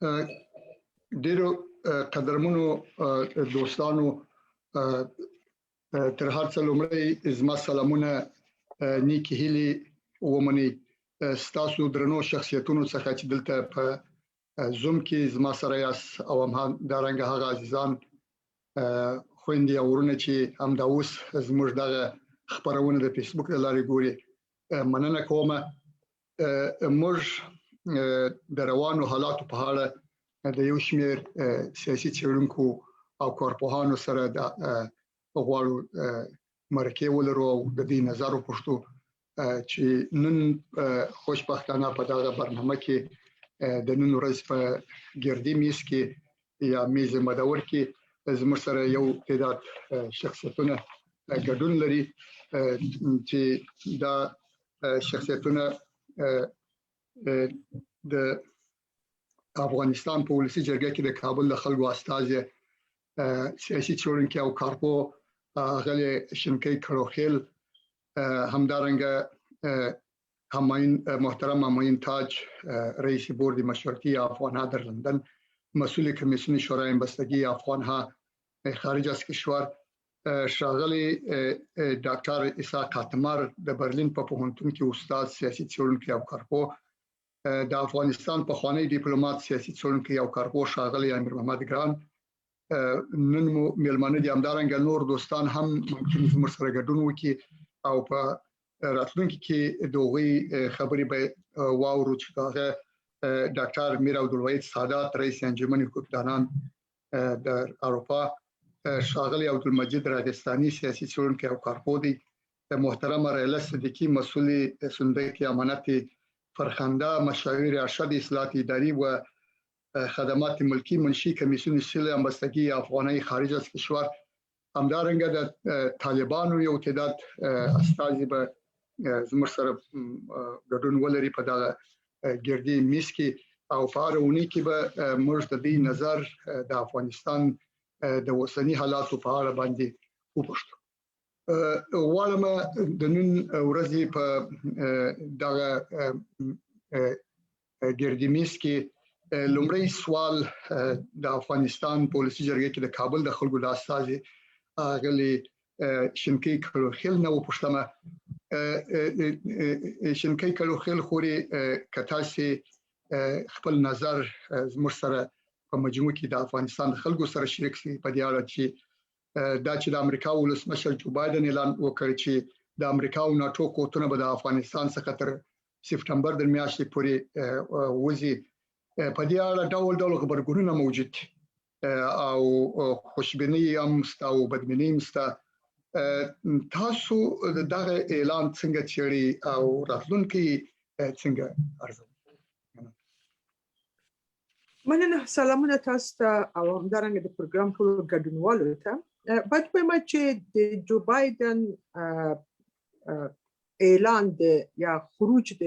ډیرو قدرمنو دوستانو تر هر څه لومړی زما سلامونه نیکی هیلې ومني ستاسو درنو شخصیتونو څخه چې دلته په زوم کې زما سره یاست او همدارنګه هغه عزیزان خويندې او ورونه چې همدا اوس زموږ دغه خبرونه د فیسبوک له لارې ګوري مننه کوم موږ د روانو حالاتو په اړه د یو شمېر سیاسي څېړونکو او کارپوهانو سره د غواړو مرکه ولرو او د دې نظر وپوښتو چې نن خوشبختانه په دغه برنامه کې د نن ورځ په ګردی میز کې یا میز مدور کې زموږ سره یو تعداد شخصیتونه ګډون لري چې دا شخصیتونه د افغانستان په ولسي جرګه کې د کابل د خلکو استازي سیاسي څېړونکي او کارپو غلي شنکي کروخیل همدارنګه محترم همایون تاج رئیس بورد مشورتی افغانها در لندن مسئول کمیسیون شورای بستگی افغانها خارج از کشور شاغلی ډاکټر اسحاق قاتمار د برلین په پوهنتون کې استاد سیاسي څېړونکی او کارپو د افغانستان په خوانی ډیپلوماټ سیاسي څېړونکی او کارپو شاغلی امیر محمد ګران نن مو ملمنه دي همدارنګه نور دوستان هم ممکن زموږ سره ګډون وکړي او په راتلونکي کې دوی خبري به واورو چې هغه ډاکټر میر عبدالوحید سادات رئیس انجمن حقوقدانان د اروپا شاغلی عبدالمجید راجستانی سیاسي څېړونکی او کارپو دي محترم ریاله صدیقی مسئول صندوق امانت فرخنده مشاور ارشد اصلاحات اداری و خدمات ملکی منشی کمیسیون سیل امبستگی افغانای خارج از کشور همدارنګه د طالبانو یو تعداد استازي به زموږ سره ګډون ولري په دغه ګردی میز کې او په اړه ونی کې به موږ د دې نظر د افغانستان د اوسنی حالاتو په اړه باندې وپوښتو ولهم د نن ورځې په دغه ګردی میز کې لومړی سوال د افغانستان پالیسي جرګې کې د کابل د خلکو د استازي غلي شنکي کلوخیل نو پښتمه شنکي کلوخیل خوري کتاسي خپل نظر زموږ سره په مجموع کې د افغانستان د خلکو سره شریک شي په دې اړه چې دا چې د امریکا ولسمشر جو بایدن اعلان وکړ چې د امریکا او ناتو قوتونه به د افغانستان څخه تر سپټمبر د میاشتې پورې وځي په دې اړه ډول خبرګونونه موجود او خوشبیني هم او بدبیني هم تاسو دغه اعلان څنګه چیرې او راتلونکي څنګه ارزوي مننه سلامونه تاسو ته او همدارنګه د پروګرام ټول ګډونوالو ته باید وایم چې د جو بایدن اعلان د یا خروج د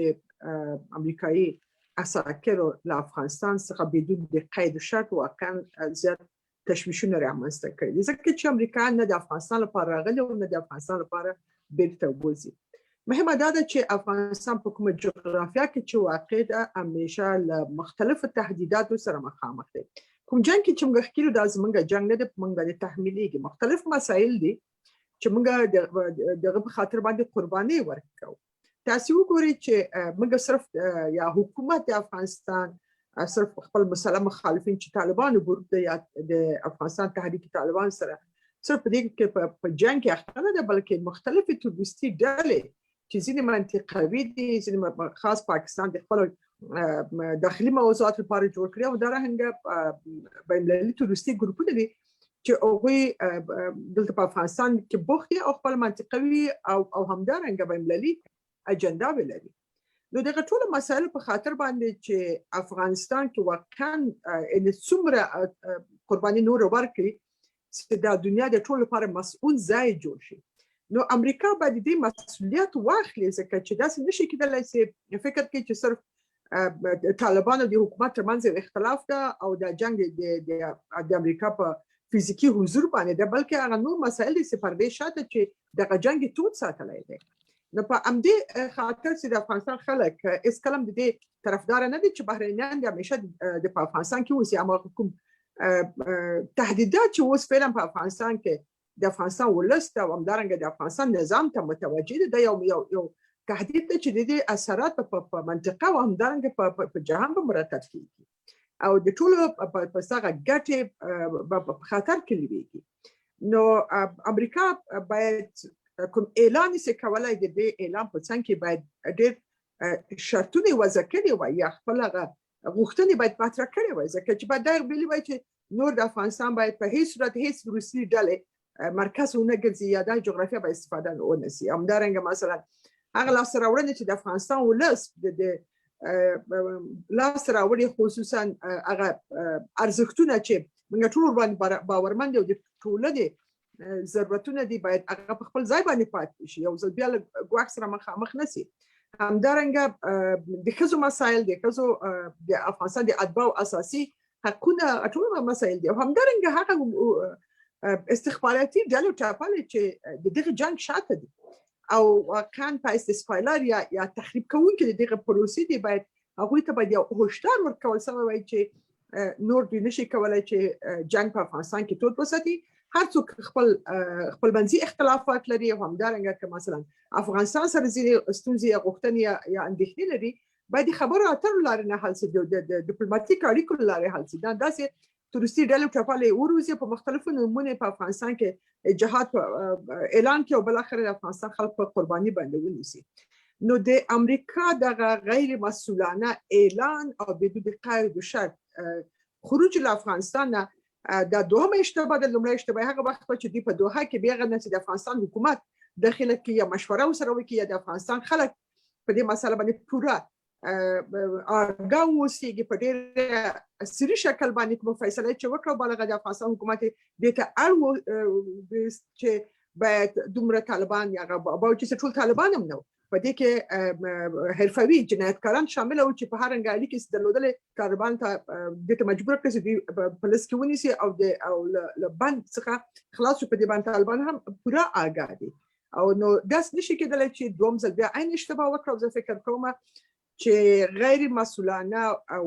امریکایي عساکرو له افغانستان څخه بدون د قید و شرط واقعا زیات تشویشونه رامنځته کړي ځکه چې امریکا نه د افغانستان لپاره راغلي او نه د افغانستان لپاره بیرته وځي مهمه ده چې افغانستان په کومه جغرافیه کې چې واقع ده همیشه له مختلفو تهدیداتو سره مخامخ دی کوم جنگ کې چې موږ خکېلو د زمونږ جنگ نه د موږ باندې تحمیلېږي مختلف مسایل دي چې موږ دغه په خاطر باندې قرباني ورکړو تاسو وګورئ چې موږ صرف یا حکومت د افغانستان صرف خپل مسلمان مخالفین چې طالبان ګروپ یا د افغانستان تحریک طالبان سره صرف دې کې په جنگ کې اخته نه ده بلکې مختلفې تروریستي ډلې چې ځینې منطقوي دي ځینې خاص پاکستان د خپل داخلي موضوعات لپاره جوړ کړی او درهنګ بین‌المللي تروریستي ګروپونه دي چې هغوی دلته په افغانستان کې بوخت دي او خپل منطقوي او همدارنګ بین‌المللي اجنډا ولري نو دغه ټول مسایل په خاطر باندې چې افغانستان کې واقعا ان څومره قرباني نور ورکړي چې د دنیا د ټول لپاره مسؤل ځای جوړ شي نو امریکا باید دې مسؤلیت واخلي ځکه چې داسې نشي کېدلی چې فکر کوي چې صرف طالبانو د حکومت ترمنځ اختلاف ده او د جنگ د امریکا په فزیکی حضور باندې ده بلکې هغه نور مسایل دي چې پردې شاته چې دغه جنگ توت ساتلی دی نو په امدې خاطر چې د افغانستان خلک اس کلم د دې طرفدار نه دي چې بهرنیان د همیشه د افغانستان کې اوسي، اما کوم تهدیدات چې اوس فعلا په افغانستان کې د افغانستان ولست او همدارنګه د افغانستان نظام ته متوجه دي، د یو تهدید چې د دې اثرات په منطقه او همدارنګه په جهان به مرتب کیږي او د ټولو په څنګه ګټې په خطر کې لويږي. نو امریکا باید کوم اعلان یې کولای د دې اعلان په څنګ کې باید ډېر شرطونه وضع کړي وي یا خپل غوښتنې باید مطرح کړي وي، ځکه چې باید دا ویلي وي چې نور د افغانستان باید په هیڅ صورت هیڅ روسي ډلې مرکز ونه ګرځي یا د جغرافیه به استفاده ونه شي. همدارنګه مثلا هغه لاسته راوړنې چې د افغانستان ولس د لاسته راوړي خصوصا هغه ارزښتونه چې موږ ټول باندې باورمند یو د ټولنې ضرورتونه دي باید هغه په خپل ځای باندې پاتې شي، یو ځل بیا له ګواښ سره مخامخ نه شي. همدارنګه د ښځو مسایل د ښځو د افغانستان د اتباعو اساسي حقونه ټول مسایل دي، او همدارنګه هغه استخباراتي ډلې ټاپلې چې د دغه جنگ شاته دي او واقعا په استثمار یا تخریب کوونکي د دغه پروسې دی، باید هغوی ته باید یو هوښیار ورکول شوی وي چې نور دوی نشي کولی چې جنگ په افغانستان کې تود وساتي. هر څوک خپلمنځي اختلافات لري او همدارنګه که مثلا افغانستان سره ځینې ستونزې یا غوښتنې یا اندېښنې لري باید د خبرو اترو لارې نه حل شي، د ډیپلوماټیک اړیکو له لارې حل شي. دا داسې تروریستي ډلې ټاپلې وروزي په مختلفو نومونو په افغانستان کې جهاد اعلان کړي او بالاخره د افغانستان خلک په قرباني باندې ونیسي. نو د امریکا دغه غیر مسؤلانه اعلان او بدون قید و شرط خروج له افغانستان دا دوهم اشتباه ده. لومړی اشتباه هغه وخت چې دوی په دوحه کې بیا غواړي چې د افغانستان حکومت داخله کې یا مشوره وسره وکړي یا د افغانستان خلک په دې مسله باندې پوره آگاه اوسېږي، په ډېر سري شکل باندې کوم فیصله چې وکړه بالغه د افغانستان حکومت دې ته اړ چې باید دومره طالبان یا باوجود چې ټول طالبان هم نه په دې کې حرفوي جنایتکاران شامل او چې په هر انګالي کې درلودل طالبان ته د ته مجبور کړي چې په پولیس کې ونیسي او له بند څخه خلاص په دې باندې طالبان هم پوره آگاه دي. او نو داس نشي کېدلی چې دوم ځل بیا عین اشتباه وکړو. زه فکر کوم چې غیر مسؤلانه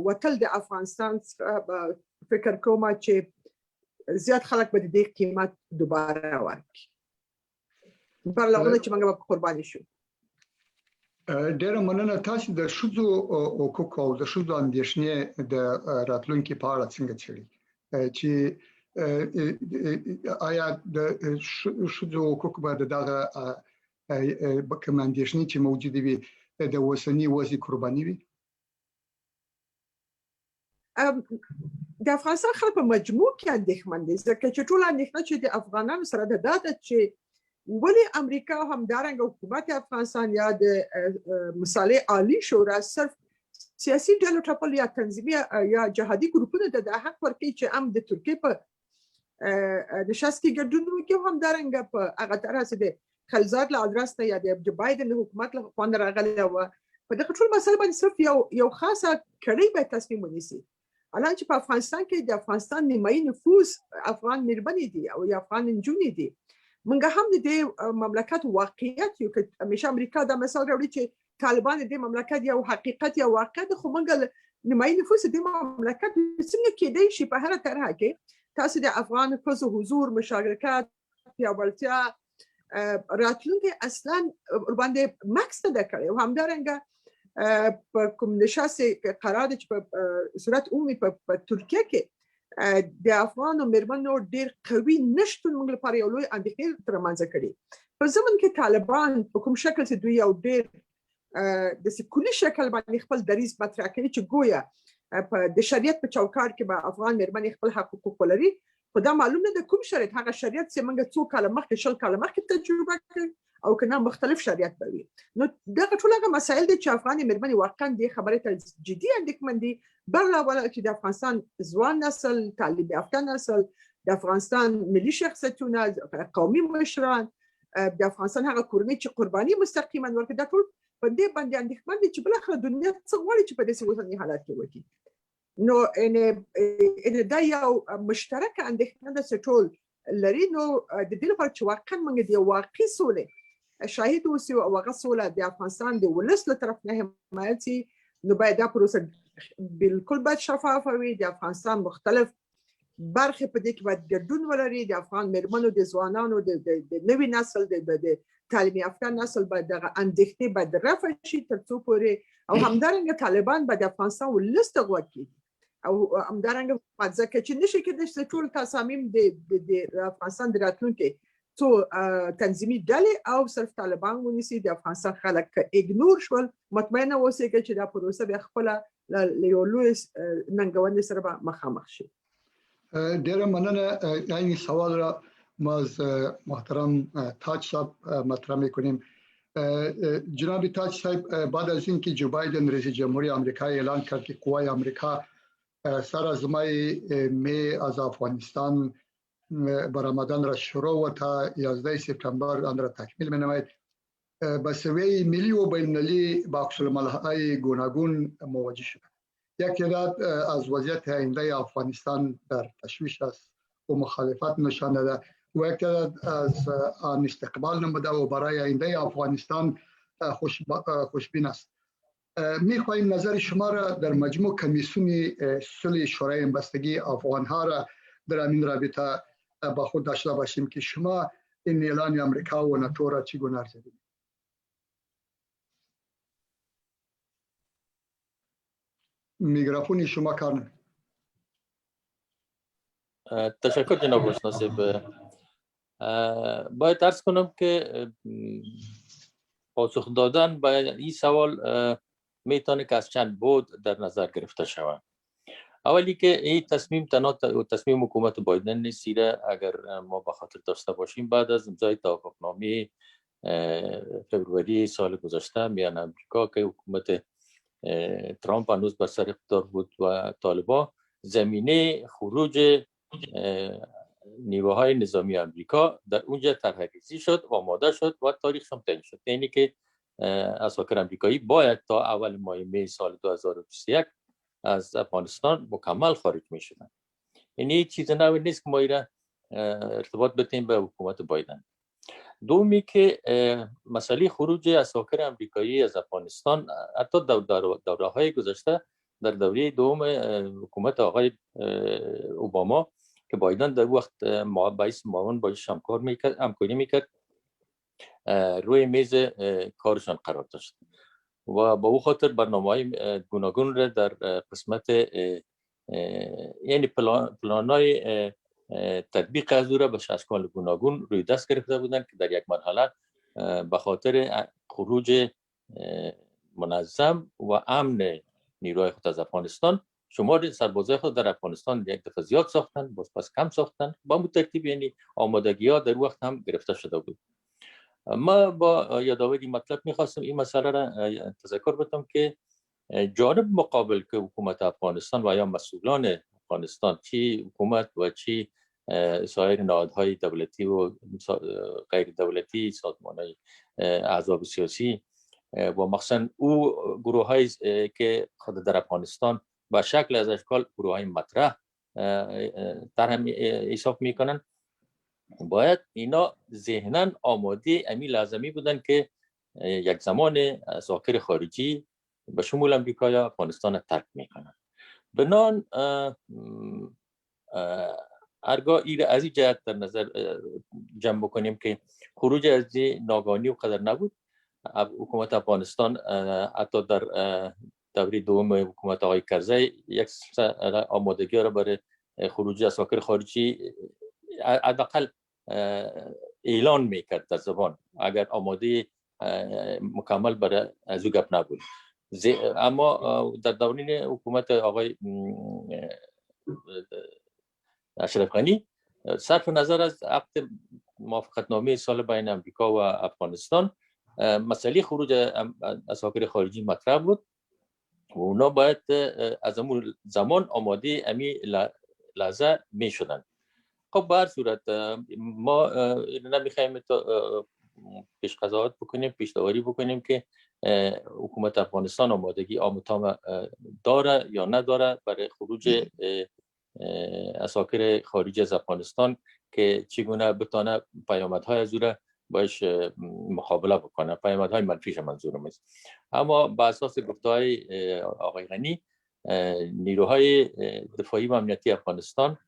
وتل د افغانستان فکر کوم چې زیات خلک به د دې قیمت دوباره ورکړي بر لغونه چې موږ به قرباني شو. ډیره مننه. تاسو د ښځو حقوقو او د ښځو اندېښنې د راتلونکي په اړه څنګه څېړئ چې آیا د ښځو حقوق به دغه کوم اندېښنې چې موجودې وي د اوسني وضع قرباني وي؟ د افغانستان خلک په مجموع کې اندېښمن دي، ځکه چې ټول اندېښنه چې د افغانانو سره ده دا ده چې ولی امریکا همدارنګه حکومت افغانستان یا د مصالح عالی شورا صرف سیاسي ډلو ټاپل یا تنظیمي یا جهادي ګروپونو ته د حق ورکړي چې هم د ترکیې په د شاسکي ګډون وکړي، همدارنګه په هغه طرح چې د خلزاد له ادرس نه یا د بایدن حکومت له خوا راغلی و په دغه ټول مسله باندې صرف یو خاصه کړۍ به تصمیم ونیسي. الان چې په افغانستان کې د افغانستان نیمایي نفوس افغان میرمنې دي او یا افغان نجونې دي. منګه هم د دې مملکت واقعیت یو که همیشه امریکا دا مثال راوړي چې طالبان د مملکت یو حقیقت یا واقعیت خو منګه نیمایي نفوس د مملکت څنګه کېدای شي په هر طرح کې تاسو د افغان ښځو حضور مشارکت پیاوړتیا راتلونکي اصلا باندې مکس نه کړي او همدارنګه په کوم نشاسته قرار دي چې په صورت عمومي په ترکیه کې د افغان میرمنو ډېر قوي نشټون موږ لپاره یو لوی اندېښنې ترمنځ کړي. په زمن کې طالبان په کوم شکل چې دوی یو ډېر د سکولي شکل باندې خپل دریځ مطرح کوي چې ګویا په د شریعت په چوکاټ کې به افغان میرمنې خپل حقوق ولري، خو دا معلوم نه ده کوم شریعت، هغه شریعت چې موږ څو کاله مخکې 10 کاله مخکې تجربه کړو او کنه مختلف شریعت به وي. نو دغه ټول هغه مسایل دي چې افغان میرمنې واقعا دې خبرې ته جدي اندېښمن دي. بل چې د افغانستان ځوان نسل، تعلیم یافته نسل، د افغانستان ملي شخصیتونه، قومي مشران، د افغانستان هغه کورنۍ چې قرباني مستقیما ورکړي، دا ټول په دې باندې اندېښمن دي چې بل دنیا څه غواړي چې په دې اوسني حالات کې وکړي. نو دا یو مشترکه اندېښنه ده چې ټول لري. نو د دې لپاره چې واقعا موږ د واقعي سولې شاهد اوسي او غسوله د افغانستان د ولس له طرف نه حمایت سي نو باید دا پروسه بالکل باید شفافه وي. د افغانستان مختلف برخې په دې کې باید ګډون ولري. د افغان مېرمنو د ځوانانو د نوي نسل د تعلیم یافته نسل باید دغه اندېښنې باید رفع شي تر څو پورې او همدارنګه طالبان باید د افغانستان ولس ته غوږ کړي او همدارنګه ځکه چې نشي کېدای چې ټول تصامیم د افغانستان د راتلونکي څو تنظیمي ډلې او صرف طالبان ونیسي. د افغانستان خلک اګنور شول مطمئنه اوسئ چې دا پروسه بیا خپله له یو لوی ننګونې سره به مخامخ شي. ډیره مننه. این سوال را ما از محترم تاج صاحب مطرح میکنیم. جناب تاج صاحب، بعد از اینکه جو بایدن رئیس جمهوری آمریکا اعلان کرد که قوای آمریکا سر از ماه می از افغانستان برآمدن را شروع و تا 11 سپتامبر آن را تکمیل می‌نماید، به سویه ملی و بین‌المللی با عکس‌العمل‌های گوناگون مواجه شد. یک تعداد از وضعیت آینده افغانستان در تشویش است و مخالفت نشان داده و یک تعداد از آن استقبال نموده و برای آینده افغانستان خوشبین است. می‌خواهیم نظر شما را در مجموع کمیسیون صلح شورای همبستگی افغان‌ها را در این رابطه با خود داشته باشیم که شما این اعلان امریکا و ناتو را چگونه ارزیابید؟ میکروفون شما کار نمی‌کنه. تشکر جناب ناصب. باید عرض کنم که پاسخ دادن به این سوال میتونه که از چند بود در نظر گرفته شود. اولی که این تصمیم تنها تصمیم حکومت بایدن نیست، اگر ما به خاطر داشته باشیم بعد از امضای توافقنامه فبروری سال گذشته میان امریکا که حکومت ترامپ هنوز بر سر اقتدار بود و طالبان، زمینه خروج نیروهای نظامی امریکا در اونجا طرح‌ریزی شد و آماده شد و تاریخش هم تعیین شد. یعنی که اساکر امریکایی باید تا اول ماه می سال 2021 از افغانستان مکمل خارج می شدن. یعنی چیز نوی نیست که ما ایره ارتباط بتیم به حکومت بایدن. دومی که مسئله خروج اساکر امریکایی از افغانستان حتی دوره های گذشته در دوره دوم حکومت آقای اوباما که بایدن در وقت باعث معاون باش همکاری میکرد روی میز کارشان قرار داشت و با او خاطر برنامه‌های گوناگون را در قسمت یعنی پلان‌های تطبیق از او را به اشکال گوناگون روی دست گرفته بودند که در یک مرحله به خاطر خروج منظم و امن نیروهای خود از افغانستان شمار سربازای خود در افغانستان یک دفعه زیاد ساختن، باز پس کم ساختن، با مترتیب یعنی آمادگی‌ها در وقت هم گرفته شده بود. ما با یادآوری مطلب می‌خواستم این مسئله را تذکر بدم که جانب مقابل که حکومت افغانستان و یا مسئولان افغانستان، چی حکومت و چی سایر نهادهای دولتی و غیر دولتی، سازمان‌های احزاب سیاسی و مخصوصا او گروه‌هایی که خود در افغانستان با شکل از اشکال گروه‌های مطرح طرح حساب میکنن، باید اینا ذهناً آماده امی لازمی بودن که یک زمان اساکر خارجی به شمول امریکا یا افغانستان ترک میکنن. بنان ارگاه از این جهت در نظر جمع بکنیم که خروج از ناگهانی و قدر نبود. حکومت افغانستان حتی در دوره دوم حکومت آقای کرزی یک آمادگی را برای خروج اساکر خارجی حداقل اعلان میکرد در زبان، اگر آماده مکمل برای از او گپ نبود. اما در دوران حکومت آقای اشرف غنی صرف نظر از عقد موافقتنامه سال بین امریکا و افغانستان مسئله خروج اساکر خارجی مطرح بود و اونا باید از اون زمان آماده امی لحظه می شدن. خب به هر صورت ما نمیخوایم پیش قضاوت بکنیم، پیش داوری بکنیم که حکومت افغانستان آمادگی آموتام داره یا نداره برای خروج اساکر خارجی از افغانستان که چگونه بتانه پیامدهای از او را باش مقابله بکنه، پیامدهای منفیش منظورم است. اما بر اساس گفته‌های آقای غنی، نیروهای دفاعی و امنیتی افغانستان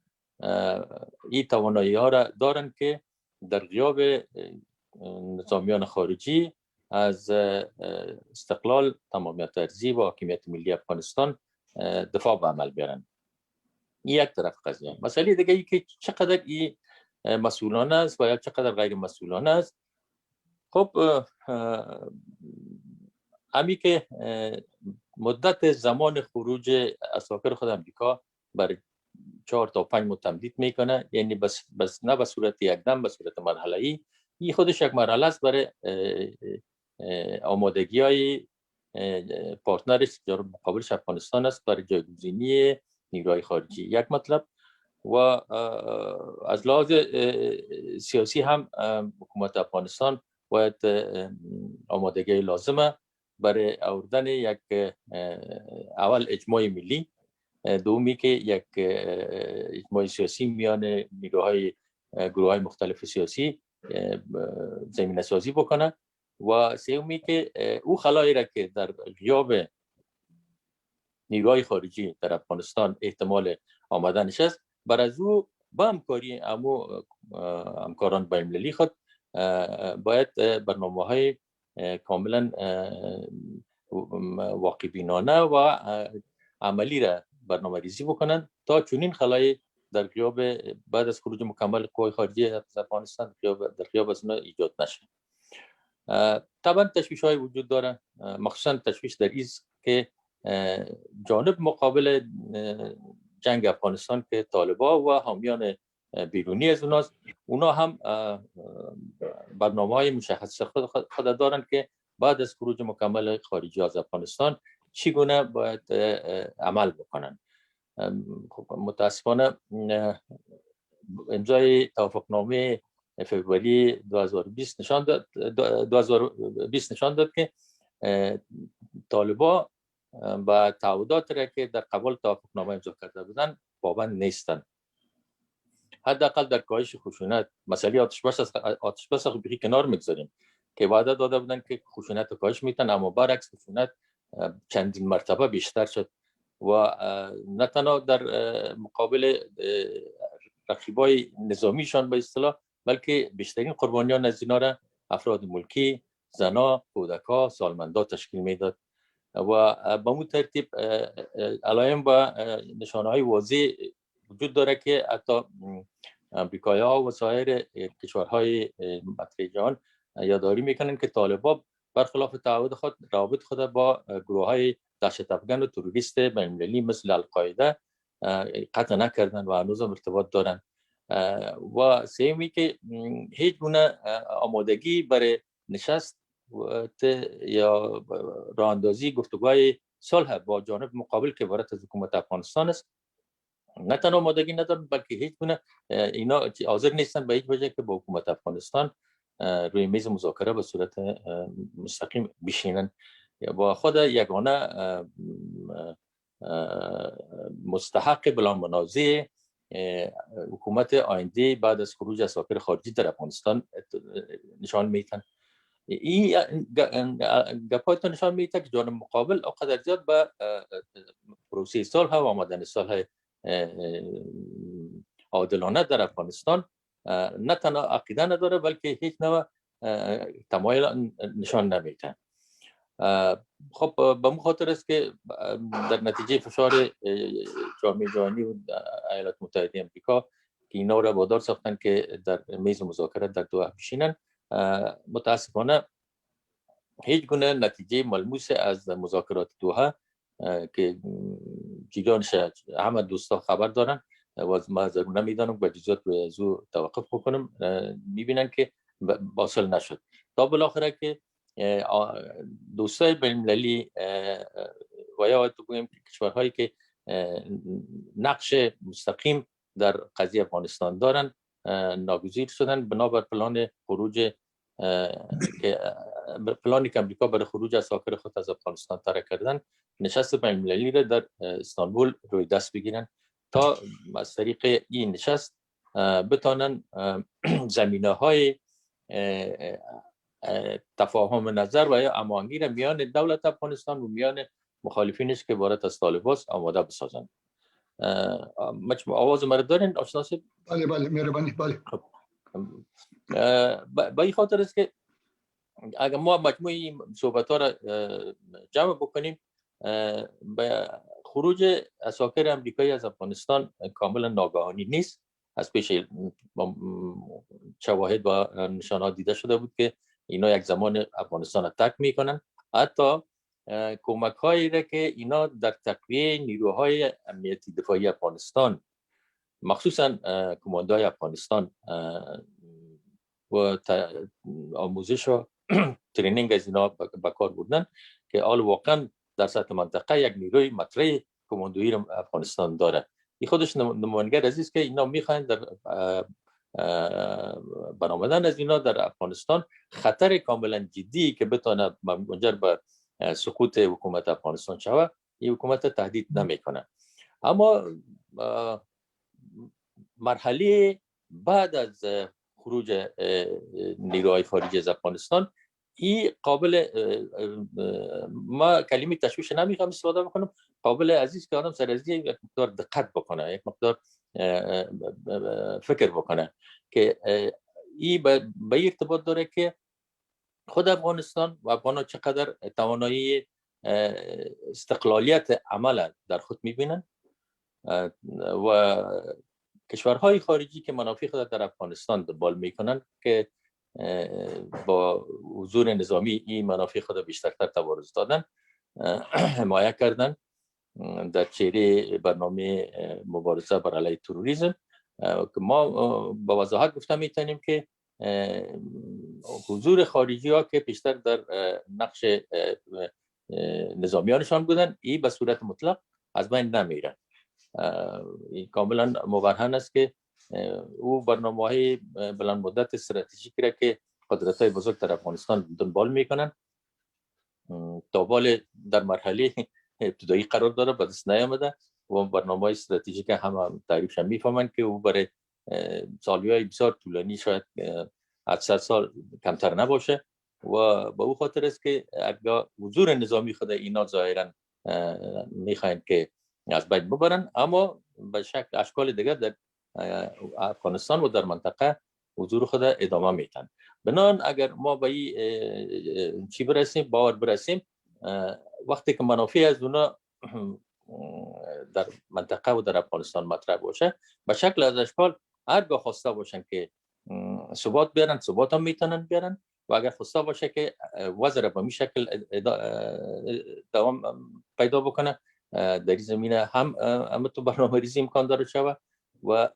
این توانایی ها را دارند که در غیاب نظامیان خارجی از استقلال، تمامیت ارضی و حاکمیت ملی افغانستان دفاع به عمل بیارن. این یک طرف قضیه. مسئله دیگه ای که چقدر این مسئولانه است و یا چقدر غیر مسئولانه است. خب امی که مدت زمان خروج عساکر خود امریکا برای 4 تا 5 ماه تمدید میکنه، یعنی بس نه به صورت یکدم، به صورت مرحله‌ای. این خودش یک مرحله است برای آمادگی های پارتنرش در مقابلش افغانستان است برای جایگزینی نیروهای خارجی. یک مطلب. و از لحاظ سیاسی هم حکومت افغانستان باید آمادگی لازمه برای آوردن یک اول اجماع ملی، دومی که یک اجماع سیاسی میان نیروهای گروه‌های مختلف سیاسی زمینه سازی بکنه، و سومی که او خلایی را که در غیاب نیروهای خارجی در افغانستان احتمال آمدنش است، بر از او با همکاری همکاران بین‌المللی خود باید برنامه‌های کاملا واقع بینانه و عملی را برنامه ریزی بکنند تا چنین خلایی در غیاب بعد از خروج مکمل قوای خارجی از افغانستان در غیاب از اونها ایجاد نشه. طبعا تشویش های وجود داره، مخصوصا تشویش در ایست که جانب مقابل جنگ افغانستان که طالبان و حامیان بیرونی از اوناست، اونا هم برنامه های مشخص خود دارند که بعد از خروج مکمل خارجی از افغانستان چگونه باید عمل بکنن. متاسفانه امضای توافقنامه فوریه 2020 نشان داد که طالبان با تعهدات را که در قبال توافقنامه امضا کرده بودند پابند نیستند. حداقل در کاهش خشونت، مسئله آتش بس بخی کنار میگذاریم که وعده داده بودند که خشونت رو کاهش میتن، اما برعکس خشونت چندین مرتبه بیشتر شد و نه تنها در مقابل رقیبای نظامیشان به اصطلاح، بلکه بیشترین قربانیان از اینا را افراد ملکی، زنا، کودک‌ها، سالمندا تشکیل میداد و به مو ترتیب علائم و نشانه‌های واضح وجود داره که حتی امریکایی‌ها و سایر کشورهای مطرح جهان یادداری میکنن که طالبان برخلاف تعهد خود روابط خود با گروه‌های دهشت افکن و تروریست بین‌المللی مثل القاعده قطع نکردن و هنوز هم ارتباط دارن. و سومی که هیچ گونه آمادگی برای نشست یا راه اندازی گفتگوهای صلح با جانب مقابل که عبارت از حکومت افغانستان است نه تنها آمادگی ندارن، بلکه هیچ گونه اینا حاضر نیستن به هیچ وجه که با حکومت افغانستان روی میز مذاکره به صورت مستقیم بشینن. با خود یگانه مستحق بلان منازع حکومت آینده بعد از خروج عساکر خارجی در افغانستان نشان میتن. این گپایتون نشان میده که جانب مقابل اقدر زیاد به پروسه صلح و آمدن صلح عادلانه در افغانستان نه تنها عقیده نداره، بلکه هیچ نوع تمایل نشان نمیده. خب به مو خاطر است که در نتیجه فشار جامعه جهانی و ایالات متحده آمریکا که اینا را وادار ساختن که در میز مذاکره در دوحه بشینن، متاسفانه هیچ گونه نتیجه ملموس از مذاکرات دوحه که جیرانش همه دوستا خبر دارن و ما ضرور نمیدانم به جزئیات به ازو توقف بکنم، میبینن که واصل نشد تا بالاخره که دوستای بین‌المللی و یا بگویم کشورهایی که نقش مستقیم در قضیه افغانستان دارن ناگزیر شدن بنابر پلان خروج که پلانی که امریکا برای خروج عساکر خود از افغانستان طرح کردن، نشست بین‌المللی را در استانبول روی دست بگیرن تا از طریق این نشست بتانن زمینه‌های تفاهم نظر و یا هماهنگی میان دولت افغانستان و میان مخالفینش که عبارت از طالبان آماده بسازند. آواز مرا دارین آشنا هستید؟ بله بله مهربانی. بله. به این خاطر است که اگر ما مجموعی صحبت ها را جمع بکنیم، به خروج عساکر امریکایی از افغانستان کاملا ناگهانی نیست. از پیش شواهد و نشانات دیده شده بود که اینا یک زمان افغانستان را ترک میکنن. حتی کمک هایی را که اینا در تقویه نیروهای امنیتی دفاعی افغانستان، مخصوصا کماندوهای افغانستان و آموزش و ترینینگ از اینا به کار بردن که آل واقعا در سطح منطقه یک نیروی مطرح کماندویی رو افغانستان داره. این خودش نمایانگر از است که اینا میخواین در برآمدن از اینا در افغانستان خطر کاملا جدی که بتونه منجر به سقوط حکومت افغانستان شود، این حکومت تهدید نمیکنه. اما مرحله بعد از خروج نیروهای خارجی از افغانستان این قابل، ما کلمه تشویش نمیخوام استفاده بکنم، قابل عزیز که آدم سر از یک مقدار دقت بکنه، یک مقدار فکر بکنه که این به ارتباط داره که خود افغانستان و افغانان چقدر توانایی استقلالیت عمل در خود میبینن و کشورهای خارجی که منافع خود در افغانستان دنبال میکنن که با حضور نظامی این منافع خود بیشترتر توارث دادن، حمایت کردن در چهره برنامه مبارزه بر علیه تروریسم که ما با وضاحت گفته میتونیم که حضور خارجی ها که بیشتر در نقش نظامیانشان بودن، این به صورت مطلق از بین نمیرن. این کاملا مبرهن است که او برنامه‌های بلند مدت استراتژیکی را که قدرت‌های بزرگ در افغانستان دنبال میکنن تا بال در مرحله ابتدایی قرار داره، به دست نیامده و برنامه‌های استراتژیک هم تعریفش میفهمن که او برای سالی‌های بسیار طولانی، شاید 800 سال کمتر نباشه و به او خاطر است که اگر حضور نظامی خود اینا ظاهرا میخواین که از بین ببرن، اما به شکل اشکال دیگر در افغانستان و در منطقه حضور خود ادامه میتن. بنابراین اگر ما به این چی برسیم، باور برسیم، وقتی که منافع از اونا در منطقه و در افغانستان مطرح باشه، به شکل از اشکال هرگاه خواسته باشن که ثبات بیارن، ثبات هم میتونن بیارن و اگر خواسته باشه که وضع را به این شکل دوام پیدا بکنه، در این زمینه هم تو برنامه ریزی امکان داره شود و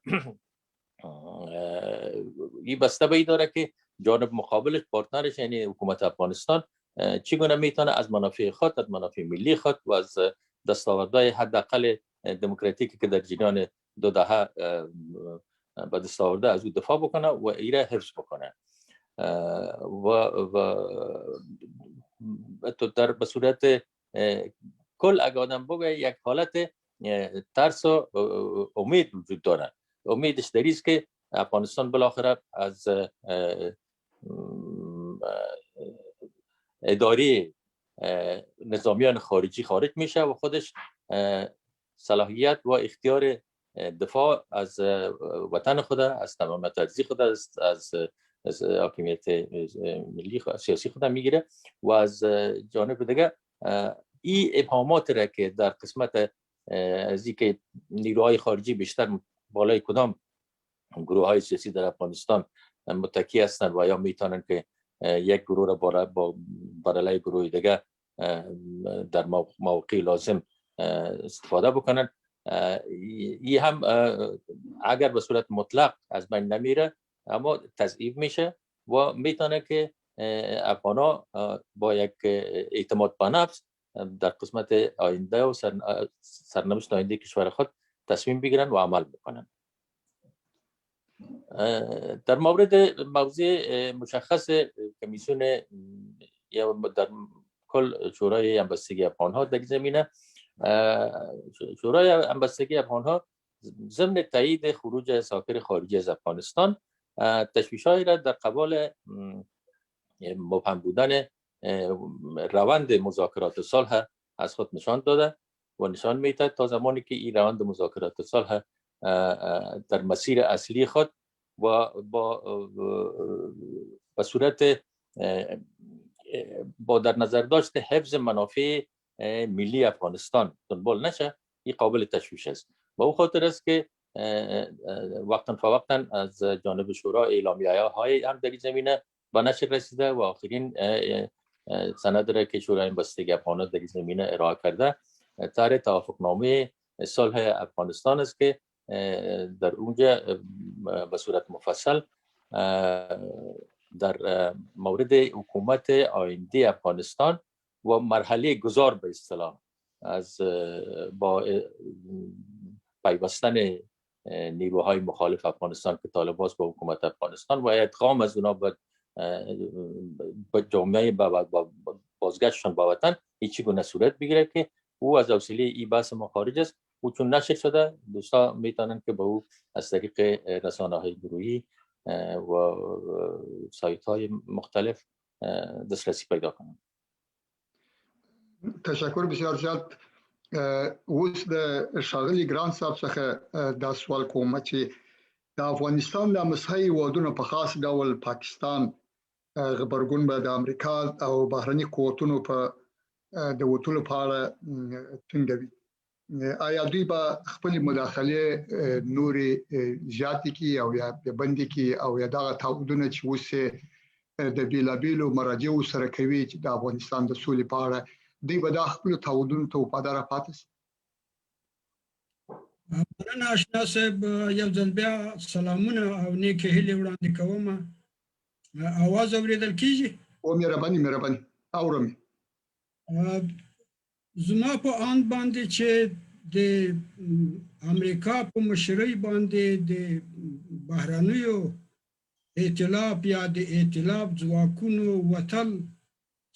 این بسته به این داره که جانب مقابلش، پارتنرش یعنی حکومت افغانستان، چگونه میتونه از منافع خود، از منافع ملی خود و از دستاوردهای حداقل دموکراتیکی که در جریان 2 دهه به دست آورده از او دفاع بکنه و ایره حفظ بکنه و تو در به صورت کل اگه آدم بگه یک حالت ترس و امید وجود داره. امیدش در است که افغانستان بالاخره از اداره نظامیان خارجی خارج میشه و خودش صلاحیت و اختیار دفاع از وطن خود، از تمامیت ارضی خود، از حاکمیت ملی سیاسی خود میگیره و از جانب دیگه این ابهامات را که در قسمت از اینکه نیروهای خارجی بیشتر بالای کدام گروه های سیاسی در افغانستان متکی هستند و یا میتونن که یک گروه را بر علیه گروه دیگه در موقع لازم استفاده بکنن، این هم اگر به صورت مطلق از بین نمیره اما تضعیف میشه و میتونه که افغانا با یک اعتماد به نفس در قسمت آینده و سرنوشت آینده کشور خود تصمیم بگیرن و عمل بکنن. در مورد موضوع مشخص کمیسیون یا در کل شورای همبستگی افغان ها در زمینه، شورای همبستگی افغان ها ضمن تایید خروج عساکر خارجی از افغانستان تشویش‌هایی را در قبال مبهم بودن روند مذاکرات صلح از خود نشان داده و نشان می‌دهد تا زمانی که این روند مذاکرات صلح در مسیر اصلی خود و به صورت با در نظر داشت حفظ منافع ملی افغانستان دنبال نشه، این قابل تشویش است. و او خاطر است که وقتا فوقتا از جانب شورا اعلامیه‌های هم در این زمینه به نشر رسیده و آخرین سند را که شورای بستگی افغانان در این زمینه ارائه کرده طرح توافقنامه صلح افغانستان است که در اونجا به صورت مفصل در مورد حکومت آینده افغانستان و مرحله گذار به اصطلاح از با پیوستن نیروهای مخالف افغانستان که طالبان با حکومت افغانستان و ادغام از اونا به جامعه بازگشتشان به وطن هیچ گونه صورت بگیره که او از حوصله این بحث ما خارج است. او چون نشر شده دوستا میتونن که به او از طریق رسانه‌های گروهی و سایت‌های مختلف دسترسی پیدا کنند. تشکر بسیار زیاد. اوس د ښاغلي ګران صاحب څخه دا سوال کوم چې د افغانستان د مسحي وادونو په خاص ډول پاکستان غبرګون به د امریکا او بهرني قوتونو په د وټولو په اړه څنګه آیا دوی به خپل مداخله نوري زیاتې کی او یا بندي کی او یا دغه تعهدونه چې وسه د بیلابیلو مراجعو سره کوي چې د افغانستان د سولې په اړه دوی به د خپل تعهدونو ته وفادار پاتې شي؟ مننه آشنا صاحب، یو ځل بیا سلامونه او نیک هیلې وړاندې کوم. اواز اوریدل کیږي؟ او مهرباني اورم. زما په آن باندې چې د امریکا په مشرۍ باندې د بهرنیو ائتلاف یا د ائتلاف ځواکونو وتل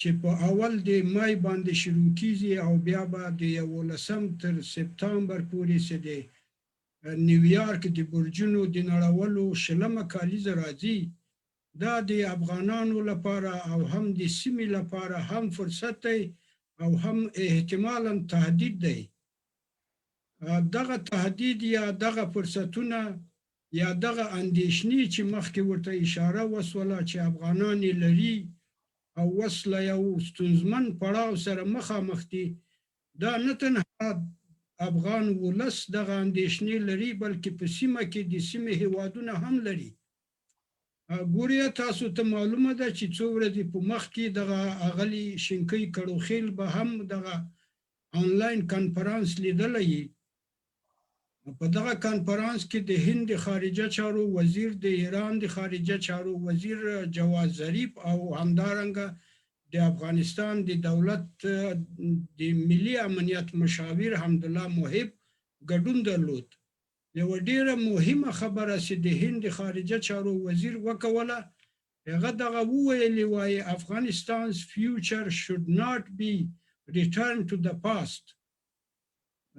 چې په اول د مای باندې شروع کیږي او بیا به د 11 تر سپتامبر پورې سه د نیویارک د برجونو د نړولو شلمه کالیزه راځي، دا د افغانانو لپاره او هم د سیمې لپاره هم فرصت دی او هم احتمالاً تهدید دی. دغه تهدید یا دغه فرصتونه یا دغه اندیشنې چې مخکې ورته اشاره وسوله چې افغانان لري او وسله یو ستونزمن پړاو سره مخامخ دي، دا نه تنها افغان ولس دغه اندیشنې لري بلکې په سیمه کې د سیمې هیوادونه هم لري. ګوریا تاسو ته معلومه ده چې څو ورځې په مخ کې دغه اغلی شینکۍ کړوخیل به هم دغه آنلاین کانفرنس لیدلی. په دغه کانفرنس کې د هند خارجه چارو وزیر، د ایران د خارجه چارو وزیر جواد ظریف او همدارنګه د افغانستان د دولت د ملي امنیت مشاور حمدالله محب ګډون درلود. یو ډیره مهمه خبره چې د هند خارجه چارو وزیر وکوله، هغه دغه وویلي وای Afghanistan's future should not be returned to the past.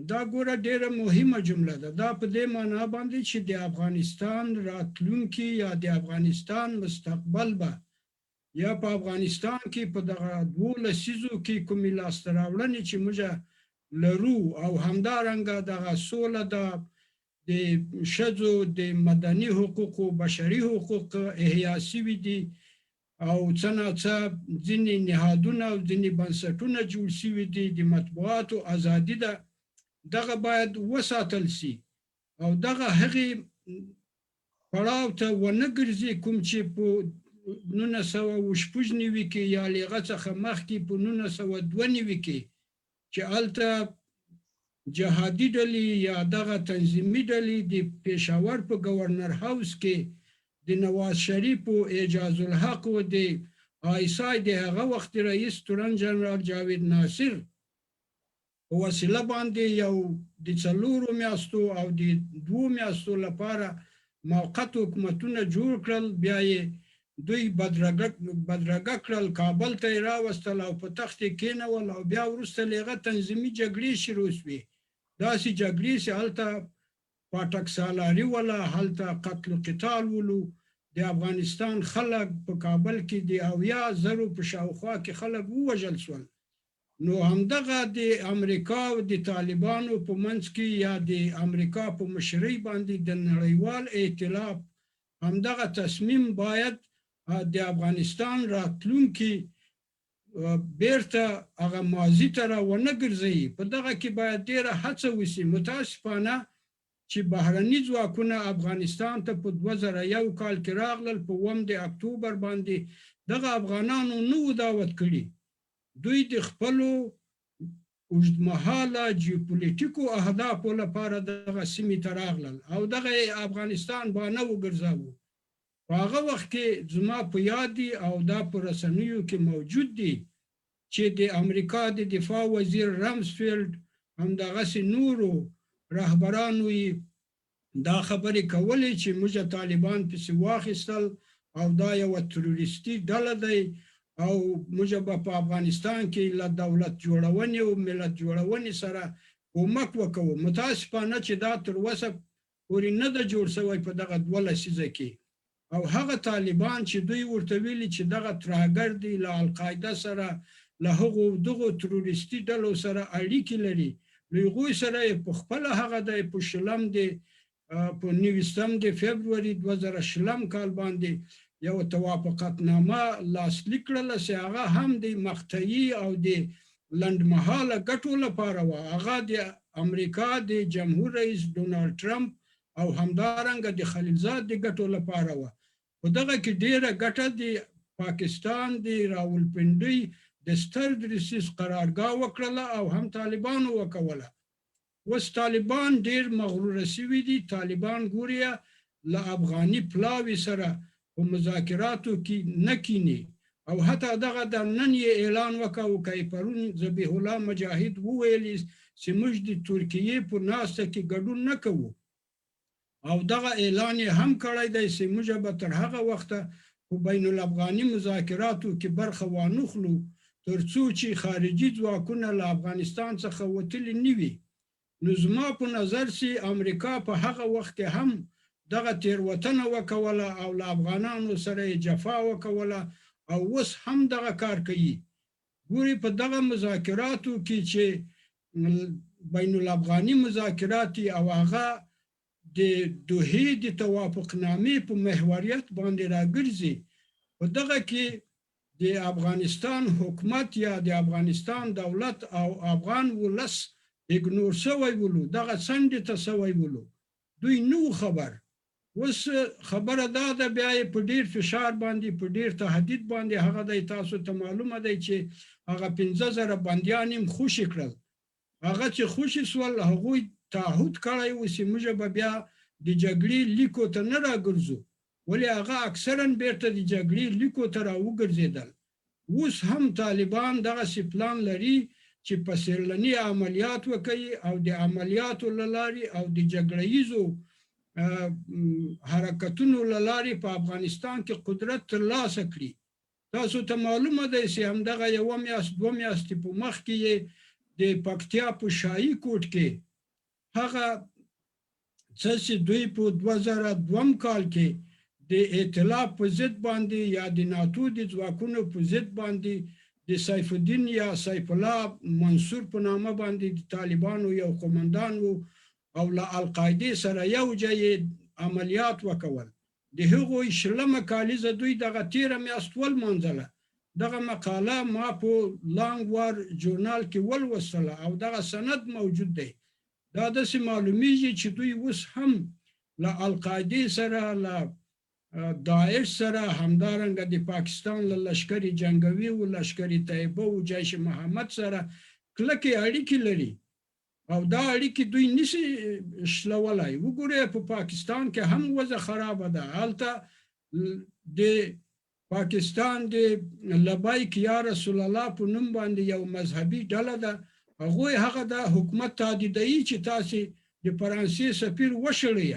دا ګوره ډیره مهمه جمله ده. دا په دې معنی باندې چې د افغانستان راتلونکي یا د افغانستان مستقبل به یا په افغانستان کې په دغه 2 لسیزو کې کومې لاسته راوړنې چې موږ لرو او همدارنګه دغه سوله د ښځو د مدني حقوقو بشري حقوق احیا شوي دي او څه ناڅه ځینې نهادونه او ځینې بنسټونه جوړ شوي دي، د مطبوعاتو ازادي ده، دغه باید وساتل شي او دغه هغې پړاو ته ونه ګرځي کوم چې په 1996 کې یا له هغه څخه مخکې په 1992 کې چې هلته جهادي ډلې یا دغه تنظیمي ډلې د پېښور په گورنر هاوس کې د نواز شریف او اعجاز الحق او د آیسای د هغه وخت رئیس تورن جنرال جاوید ناصر په وسیله باندې یو د 4 میاشتو او د 2 میاشتو لپاره موقت حکومتونه جوړ کړل. بیا یې دوی بدرګه کړل، کابل ته یې راوستل او په تخت یې کېنول او بیا وروسته له هغه تنظیمي جګړې شروع شوې. داسې جګړې چې هلته پاټک سالاري ولا، هلته قتل و قتال ولو، د افغانستان خلک په کابل کې د 80,000 په شاوخوا کې خلک ووژل شول. نو همدغه د امریکا او د طالبانو په منځ کې یا د امریکا په مشرۍ باندې د نړیوال ائتلاف همدغه تصمیم باید د افغانستان راتلونکي بیرته هغه ماضي ته راونه ګرځي. په دغه کې باید ډیره هڅه وشي. متاسفانه چې بهرني ځواکونه افغانستان ته په 2001 کال کې راغلل، په 1 اکتوبر باندې دغه افغانانو نو دعوت کړي. دوی د خپلو اوږدمهاله جیوپولیټیکو اهدافو لپاره دغه سیمې ته راغلل او دغه افغانستان باندې وګرځاوه. په هغه وخت کې زما په یاد دي او دا په رسنیو کې موجود دي چې د امریکا د دفاع وزیر رامسفیلد همدغسې نورو رهبرانو دا خبرې کولې چې موږ طالبان پسې واخیستل او دا یوه تروریستي ډله دی او موږ به په افغانستان کې له دولت جوړونې او ملت جوړونې سره کومک وکوو. متاسفانه چې دا تر اوسه پورې نه ده جوړ شوی په دغه 2 لسیزه کې. او هغه طالبان چې دوی ورته ویلي چې دغه ترهګر دی له القاعده سره له هغو دغو تروریستي ډلو سره اړیکې لري، له هغوی سره په خپله هغه دی په شلم دی په 19 فبروري 2020 کال باندې یو توافقتنامه لاسلیک کړله چې هغه هم د مقطعي او د لنډمهاله ګټو لپاره وه. هغه د امریکا د جمهور رئیس ډونالډ ټرمپ او همدارنګه د خلیلزاد د ګټو لپاره وه. په دغه کې ډیره ګټه د پاکستان د راولپنډۍ د ستر دریڅې قرارګاه وکړله او هم طالبانو وکوله. اوس طالبان ډیر مغروره شوي دي. طالبان ګوري له افغاني پلاوي سره په مذاکراتو کې نه کینی او حتی دغه د نن یې اعلان وکاو کوي پرون ذبیح الله مجاهد وویل چې موږ د ترکیې په ناسته کې ګډون نه کوو او دغه اعلان هم کړی دی چې موږ به تر هغه وخته په بین الافغاني مذاکراتو کې برخه وانخلو ترڅو چې خارجي ځواکونه له افغانستان څخه وتلي نه وي. نو زما په نظر چې امریکا په هغه وخت کې هم دغه تیروتنه وکوله او له افغانانو سره جفا وکوله او اوس هم دغه کار کوي. ګوري په دغه مذاکراتو کې چې بین الافغاني مذاکرات او هغه د دوحې د توافقنامې په محوریت باندې راګرځي، په دغه کې د افغانستان حکومت یا د افغانستان دولت او افغان ولس اګنور شوی ولو، دغه څنډې ته شوی ولو. دوی نو خبر. اوس خبره دا ده بیا په ډیر فشار باندې په ډیر تهدید باندې هغه د تاسو ته معلومه دی چې هغه 15,000 بندیان هم خوشي کړل. هغه چې خوشي سول هغوی تعهد کړی و چې موږ به بیا د جګړې لیکو ته نه راګرځو، ولې هغه اکثرا بیرته د جګړې لیکو ته راوګرځېدل. اوس هم طالبان دغسې پلان لري چې پسرلني عملیات وکړي او د عملیاتو له لارې او د جګړه ییزو حرکتونو له لارې په افغانستان کې قدرت ترلاسه کړي. تاسو ته معلومه ده چې همدغه 1 میاشت 2 میاشتې په مخکې یې د پکتیا په شاهي کوټ کې هغه څه چې دوی په 2002 کال کې د ائتلاف په ضد باندې یا د ناتو د ځواکونو په ضد باندې د سیف الدین یا سیف الله منصور په نامه باندې د طالبانو یو قومندان و او له القاعده سره یو ځای عملیات وکول. د هغوی شلمه کالیزه دوی دغه 13 میاشت ولمانځله. دغه مقاله ما په لانګ وار ژورنال کې ولوستله او دغه سند موجود دی. دا داسې معلومیږي چې دوی اوس هم له القاعده سره له داعش سره همدارنګه د پاکستان له لشکري جنگوي او لشکري طیبه او جیش محمد سره کلکې اړیکې لري او دا اړیکې دوی نشي شلولای. وګورئ په پاکستان کې هم وضع خرابه ده. هلته د پاکستان د لبیک یا رسول الله په نوم باندې یو مذهبي ډله ده، هغوی هغه د حکومت تهدیدوي چې تاسې د فرانسې سفیر وشړئ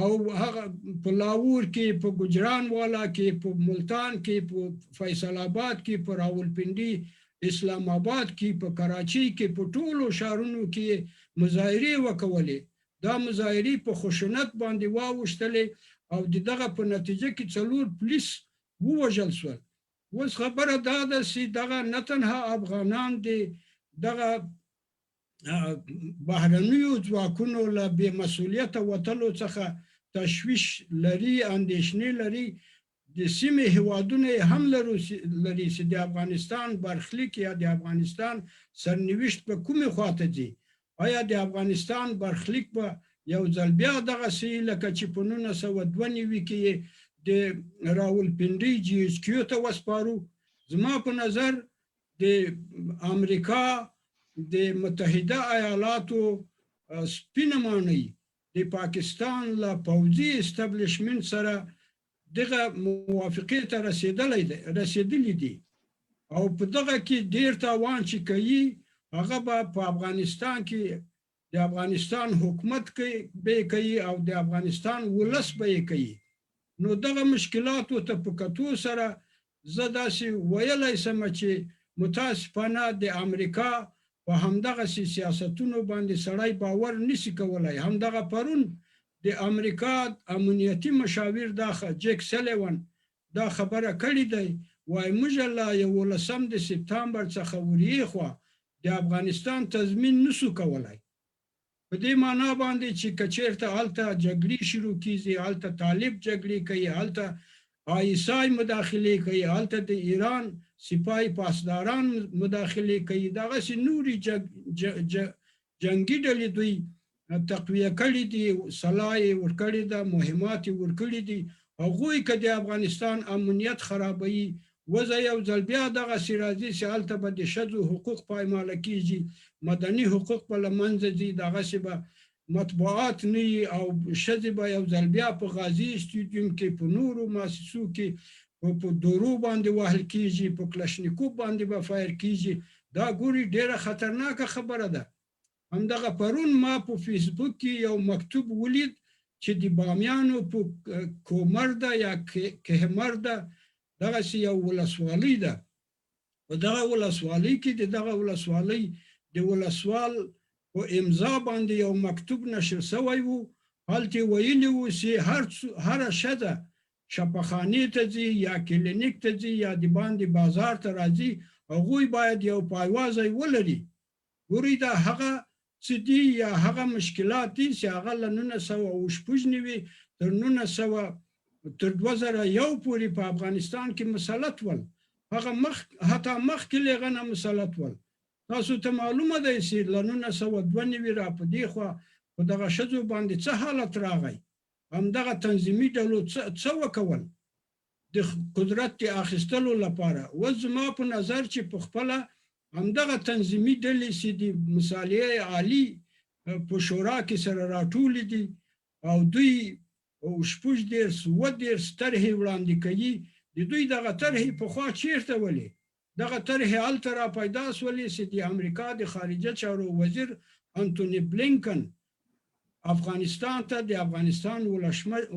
او هغه په لاهور کې، په ګجران والا کې، په ملتان کې، په فیصل آباد کې، په راولپنډي، اسلام آباد کې، په کراچۍ کې، په ټولو ښارونو کې مظاهرې وکولې. دا مظاهرې په خشونت باندې واوښتلې او دغه په نتیجه کې 4 پولیس ووژل شول. اوس خبره دا ده چې دغه نه تنها افغانان دي دغه بهرنیو ځواکونو له بې مسؤلیته وتلو څخه تشویش لري، اندېښنې لري، د سیمې هیوادونه هم لري چې د افغانستان برخلیک یا د افغانستان سرنوشت په کومې خواته ځي. آیا د افغانستان برخلیک به یو ځل بیا دغسې لکه چې په 1992 کې د راولپنډۍ GHQ ته وسپارو؟ زما په نظر د امریکا د متحده ایالاتو سپینه ماڼۍ د پاکستان له پوځي استابلیشمنټ سره دغه موافقې ته رسیدلی دي او په دغه کې ډیر تاوان چې کوي هغه به په افغانستان کې د افغانستان حکومت کوي او د افغانستان ولس به یې کوي. نو دغه مشکلاتو ته په کتو سره زه داسې ویلی شم چې متاسفانه د امریکا په همدغه سیاستونو باندې سړی باور نشي کولی. همدغه پرون د امریکا امنیتي مشاور جیک سلیوان دا خبره کړې دی، وایي موږ له 11 سپتامبر څخه وریخوا د افغانستان تضمین نشو کولی. په دې معنا باندې چې کچیرته هلته جګړې شروع کیږي، هلته طالب جګړې کوي، هلته ISI مداخله کوي، هلته د ایران سپاه پاسداران مداخله کوي، دغسې نورې جنګي ډلې دوی تقویه کړي دي، سلاح یې ورکړې ده، مهمات یې ورکړي دي. هغوی که د افغانستان امنیت خرابوي وزه یو ځل بیا دغسې راځي چې هلته به د ښځو حقوق پایماله کیږي، مدني حقوق به له منځه ځي، دغسې به مطبوعات نه وي او ښځې به یو ځل بیا په غازي سټیډیوم کې په نورو مؤسسو کې په دورو باندې وهل کیږي، په کلشنیکوف باندې به فایر کیږي. دا ګوري ډیره خطرناکه خبره ده. همدغه پرون ما په فیسبوک کې یو مکتوب ولید چې د بامیانو په کومرده یا کهمرده دغسې یو ولسوالۍ ده. په دغه ولسوالۍ کې د دغه ولسوالۍ د ولسوال په امضا باندې یو مکتوب نشر شوی و. هلته ویلي و چې هره ښځه شفاخانې ته ځي یا کلینیک ته ځي یا د باندې بازار ته راځي، هغوی باید یو پایوازی ولري. ګورئ دا هغه څه دي یا هغه مشکلات دي چې هغه له 1999 تر 2001 پورې په افغانستان کې مسلط ول. هغه حتی مخکې له هغه نه مسلط ول. تاسو ته معلومه ده چې له 1992 را په دې خوا په دغه ښځو باندې څه حالت راغی. همدغه تنظیمي ډلو څه وکول د قدرت د اخیستلو لپاره. اوس زما په نظر چې په خپله همدغه تنظیمي ډلې چې د مصالحې عالي په شورا کې سره راټولې دي او دوی 18 طرحې وړاندې کوي. د دوی دغه طرحې پخوا چیرته ولې؟ دغه طرحې هلته را پیدا شولې چې د امریکا د خارجه چارو وزیر انتوني بلینکن افغانستان ته د افغانستان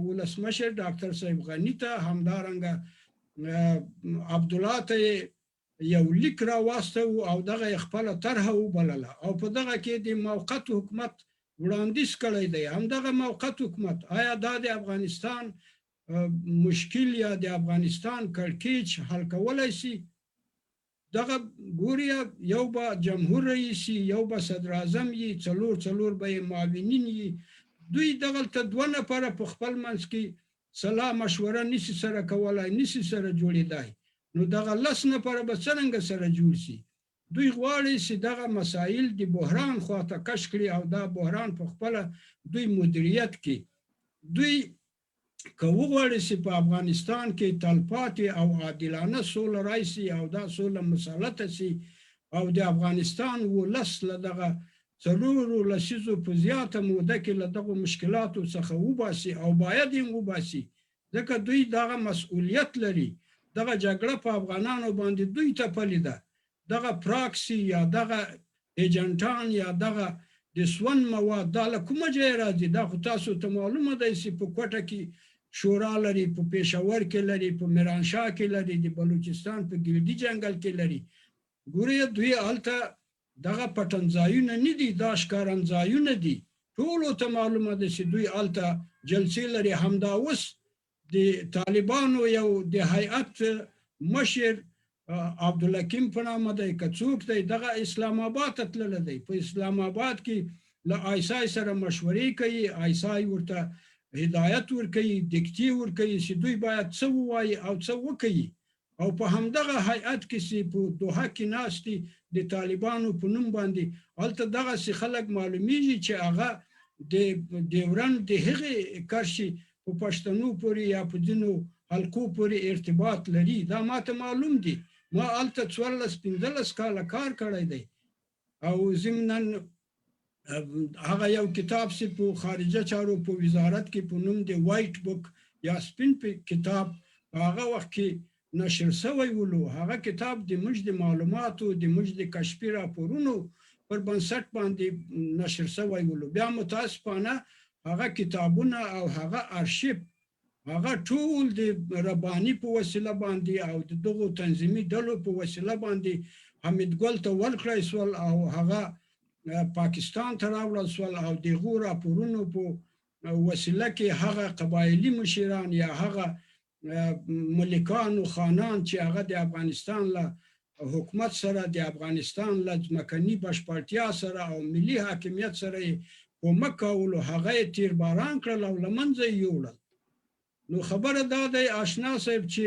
ولسمشر ډاکټر صاحب غني ته همدارنګه عبدالله ته یو لیک را واستو او دغه خپل طرحه وبلله او په دغه کې د موقت حکومت وړاندیز کړی دی. همدغه موقت حکومت آیا دا د افغانستان مشکل یا د افغانستان کړکېچ حل کولی شي؟ دغه ګوري یو به جمهور رئیس یو به صدر اعظم یي، څلور به یې معاونین یي. دوی دغلته 2 نفره په خپل منځ کې صلاح مشوره نشي سره کولی، نشي سره جوړېدای. نو دغه 10 نفره به څرنګه سره جوړ شي؟ دوی غواړي چې دغه مسایل د بحران خواته کش کړي او دا بحران په خپله دوی مدیریت کړي. دوی که وغواړي چې په افغانستان کې تلپاتې او عادلانه سوله راشي او دا سوله مسلطه شي او د افغانستان ولس له دغه 4 لسیزو په زیاته موده کې له دغه مشکلاتو څخه وباسي او باید یې وباسي، ځکه دوی دغه مسؤلیت لري. دغه جګړه په افغانانو باندې دوی تپلې ده. دغه پراکسي یا دغه ایجنټان یا دغه د سون مواد دا له کومه ځای راځي؟ دا خو تاسو ته معلومه ده چې په کوټه کې شورا لري، په پېښور کې لري، په میرانشاه کې لري، د بلوچستان په ګلدي جنګل کې لري. ګورئ دوی هلته دغه پټنځایونه نه دي، دا ښکارنځایونه دي. ټولو ته معلومه ده چې دوی هلته جلسې لري. همدا اوس د طالبانو یو د هیئت مشر عبدالحکیم په نامه دی، که څوک دی، دغه اسلام آباد ته تللی دی. په اسلام آباد کې له آیسای سره مشورې کوي، آیسای ورته هدایت ورکوي، دیکتې ورکوي چې دوی باید څه ووایي او څه وکوي. او په همدغه هیئت کې چې په دوحه کې ناست دي د طالبانو په نوم باندې، هلته دغسې خلک معلومیږي چې هغه د ډیورنډ د هغې کرښې په پښتنو پورې یا په ځینو حلقو پورې ارتباط لري. دا ماته معلوم دي. ما هلته 14-15 کاله کار کړی دی. او ضمناً هغه یو کتاب چې په خارجه چارو په وزارت کې په نوم د وایټ بک یا سپین کتاب هغه وخت کې نشر شوی ولو. هغه کتاب د موږ د معلوماتو د موږ د کشفي راپورونو پر بنسټ باندې نشر شوی ولو. بیا متاسفانه هغه کتابونه او هغه ارشیف هغه ټول د رباني په وسیله باندې او د دغو تنظیمي ډلو په وسیله باندې حمید ګل ته ورکړی سول او هغه پاکستان ته راوړل سول او دغو راپورونو په وسیله کې هغه قبایلي مشران یا هغه ملکان او خانان چې هغه د افغانستان له حکومت سره د افغانستان له ځمکني بشپړتیا سره او ملي حاکمیت سره کومک کولو هغه یې تیرباران کړل او له منځه یې یوړل. نو خبره دا دی آشنا صاحب چې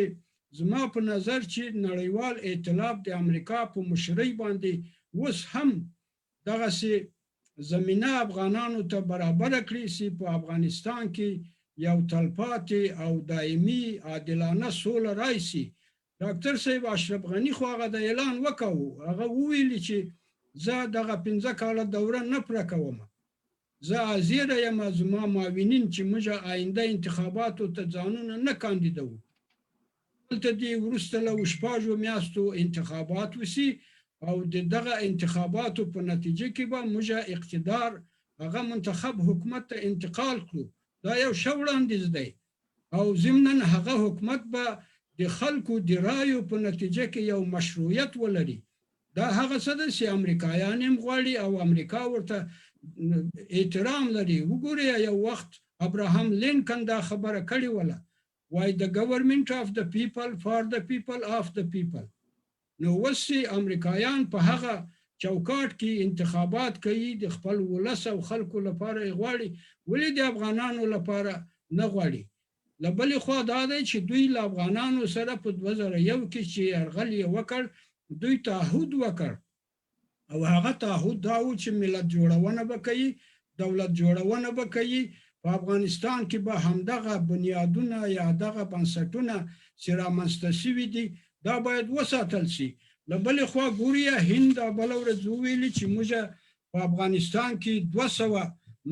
زما په نظر چې نړیوال ائتلاف د امریکا په مشرۍ باندې اوس هم دغسې زمینه افغانانو ته برابره کړي چې په افغانستان کې یو تلپاتې او دایمي عادلانه سوله راشي. ډاکټر صاحب اشرف غني خو هغه د اعلان وکاوه، هغه وویلي چې زه دغه 15 کاله دوره نه پوره کوم، زه حاضر یم زما معاونین چې موږ آینده انتخاباتو ته ځانونه نه کاندیدوو. دلته دې وروسته له 6 میاشتو انتخابات وشي او دغه انتخاباتو په نتیجه کې به موږ اقتدار هغه منتخب حکومت ته انتقال کړو. دا یو ښه وړاندیز دی او ضمناً هغه حکومت به د خلکو د رایو په نتیجه کې یو مشروعیت ولري. دا هغه څه ده چې امریکایان هم غواړي او امریکا ورته احترام لري. وګورئ یو وخت ابراهام لینکن دا خبره کړې وله، وای the government of the people for the people of the people. نو اوس امریکایان په هغه چوکاټ کې انتخابات کوي د خپل ولس او خلکو لپاره غواړي، ولې د افغانانو لپاره نه غواړي؟ له بلې خوا دا دی چې دوی له افغانانو سره په 2001 کې چې یرغل یې وکړ دوی تعهد وکړ او هغه تعهد دا و چې ملت جوړونه به کوي، دولت جوړونه به کوي، په افغانستان کې به همدغه بنیادونه یا دغه بنسټونه چې رامنځته شوي دي دا باید وساتل شي. له بلې خوا ګورئ هند دا بله ورځ وویلي چې موږ په افغانستان کې 200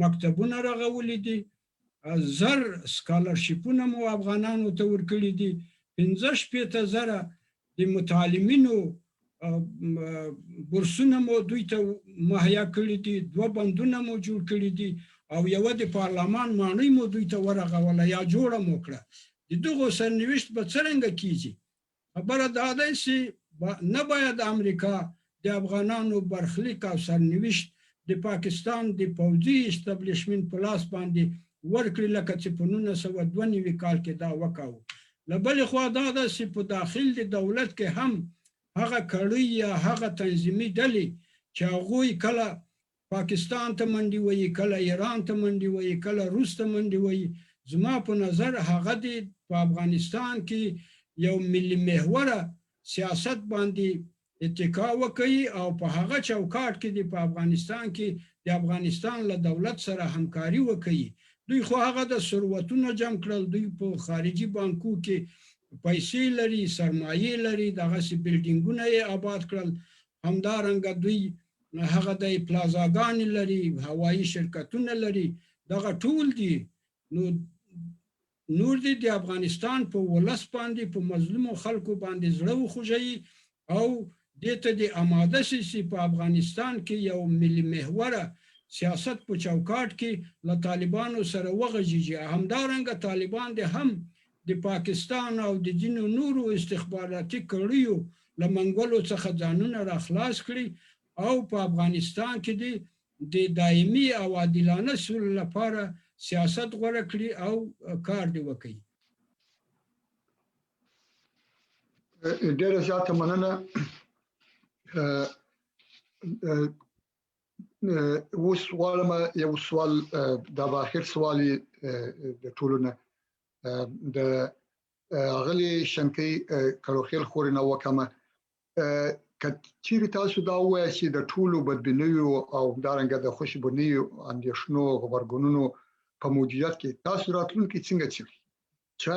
مکتبونه رغولي دي، 1000 سکالرشیپونه مو افغانانو ته ورکړي دي، 15,000 د متعلمینو بورسونه مو دوی ته مهیا کړي دي، 2 بندونه مو جوړ کړي دي او یو د پارلمان ماڼۍ مو دوی ته ورغوله یا جوړه مو کړه. د دغو سرنوشت به څرنګه کیږي؟ خبره دا ده چې نه باید امریکا د افغانانو برخلیک او سرنوشت د پاکستان د پوځي استابلیشمنت په لاس باندې ورکړي لکه چې په 1992 کال کې دا وکاوه. له بلې خوا دا ده چې په داخل د دولت کې هم هغه کړۍ یا هغه تنظیمي ډلې چې هغوی کله پاکستان ته منډي وایي، کله ایران ته منډي وایي، کله روس ته منډي وایي. زما په نظر هغه د په افغانستان کې یو ملي محوره سیاست باندې اتکا وکړي او په هغه چوکاټ کې د په افغانستان کې د افغانستان له دولت سره همکاري وکړي. دوی خو هغه د ثروتونه جمع کړل، دوی په خارجي بانکو کې پیسې لري، سرمایې لري، دغسې بلډینګونه یې آباد کړل، همدارنګه دوی هغه د پلازاګانې لري، هوایي شرکتونه لري، دغه ټول دي. نو نور دې د افغانستان په ولس باندې په مظلومو خلکو باندې زړه وخوږوي او دې ته د آماده شي چې په افغانستان کې یو ملي محوره سیاست په چوکاټ کې له طالبانو سره وغږیږي. همدارنګه طالبان دې هم د پاکستان او د ځینو نورو استخباراتي کړیو له منګولو څخه ځانونه راخلاص کړي او په افغانستان کې دې د دایمي او عادلانه سولې لپاره سیاست غوره کړي او کار دی وکړي. ډېره زیاته مننه. اوس غواړم یو سوال د اخر سوال د ټولو نه د غلي شنکي کروخیل خورنه وکمه کچېرې تاسو دا وایي چې د ټولو بدبینیو او دارنګه د خوشبینیو اندېښنو غبرګونونو په موجودیت کې تاسو راتلونکي څنګه څېړئ چې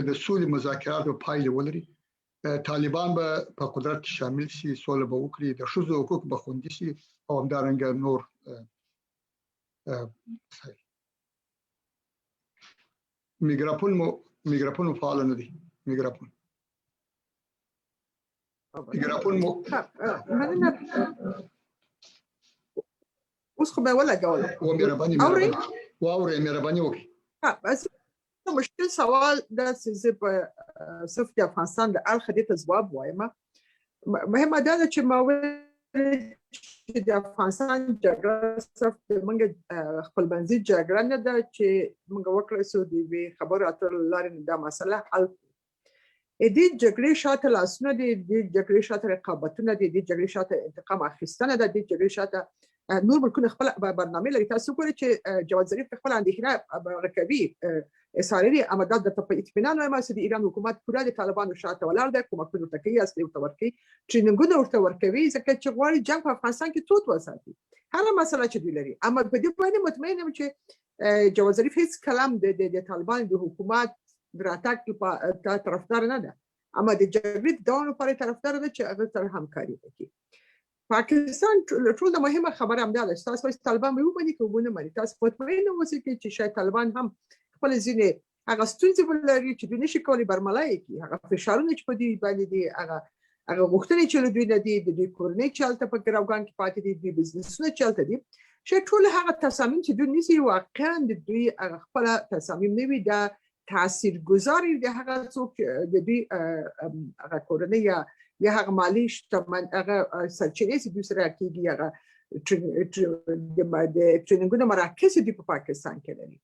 د سولې مذاکراتو پایلې ولري، طالبان به په قدرت کې شامل شي، سوله به وکړي، د ښځو حقوق به خوندي شي او همدارنګه نور میکروفون فعال نه دی. میکروفون مننه. اوس خو به ولګول او مهرباني وکړئ. مشکل سوال دا چې په صرف د افغانستان د اړخ دې ته ځواب وایم. مهمه ده چې ما چې د افغانستان جګړه صرف موږ خپل منځي جګړه نه ده چې موږ وکړو سو دی خبرو اترو لارې دا مسله حل. دې جګړې شاته لاسونه دي، دې جګړې شاته رقابتونه دي، دې جګړې شاته انتقام اخیستنه ده، دې جګړې شاته نور ملکونه خپل برنامه لري. تاسو ګورئ چې جواد ظریف خپل اندېښنه رکوي اسرائیلي امداد د په اطمینان وایم چې د ایران حکومت پوره د طالبانو شاته ولاړ دی، کومکونه ورته کوي، اصلي ورته ورکوي، ټریننګونه ورته ورکوي، ځکه چې غواړي جنګ په افغانستان کې توت وساتي. هره مسله چې دوی لري. اما په دې باندې مطمئن یم چې جواد ظریف هیڅ کلام د طالبان د حکومت راتګ په طرفدار نه ده، اما د جګړې دوام لپاره طرفدار ده چې هغه سره همکاري وکړي. پاکستان ټول د مهمه خبره هم ده چې تاسو طالبان به ومني که ونه مني، تاسو مطمئن اوسئ چې شاید طالبان هم خپل ځینې هغه ستونزې ولري چې دوی نشي کولی برملا یې کړي، هغه فشارونه چې په دوی باندې دي، هغه غوښتنې چې له دوی نه دي، د دوی کورنۍ چې هلته په ګروګان کې پاتې دي، دوی بزنسونه چې هلته دي، شاید ټول هغه تصامیم چې دوی نیسي واقعا د دوی خپل تصامیم نه وي، دا تاثیرګذار د هغه څوک د دوی هغه کورنۍ یا هغه مالي شتمن هغه سرچینې چې دوی سره کېږي، هغه د ټریننګونو مراکز دي په پاکستان کې لري.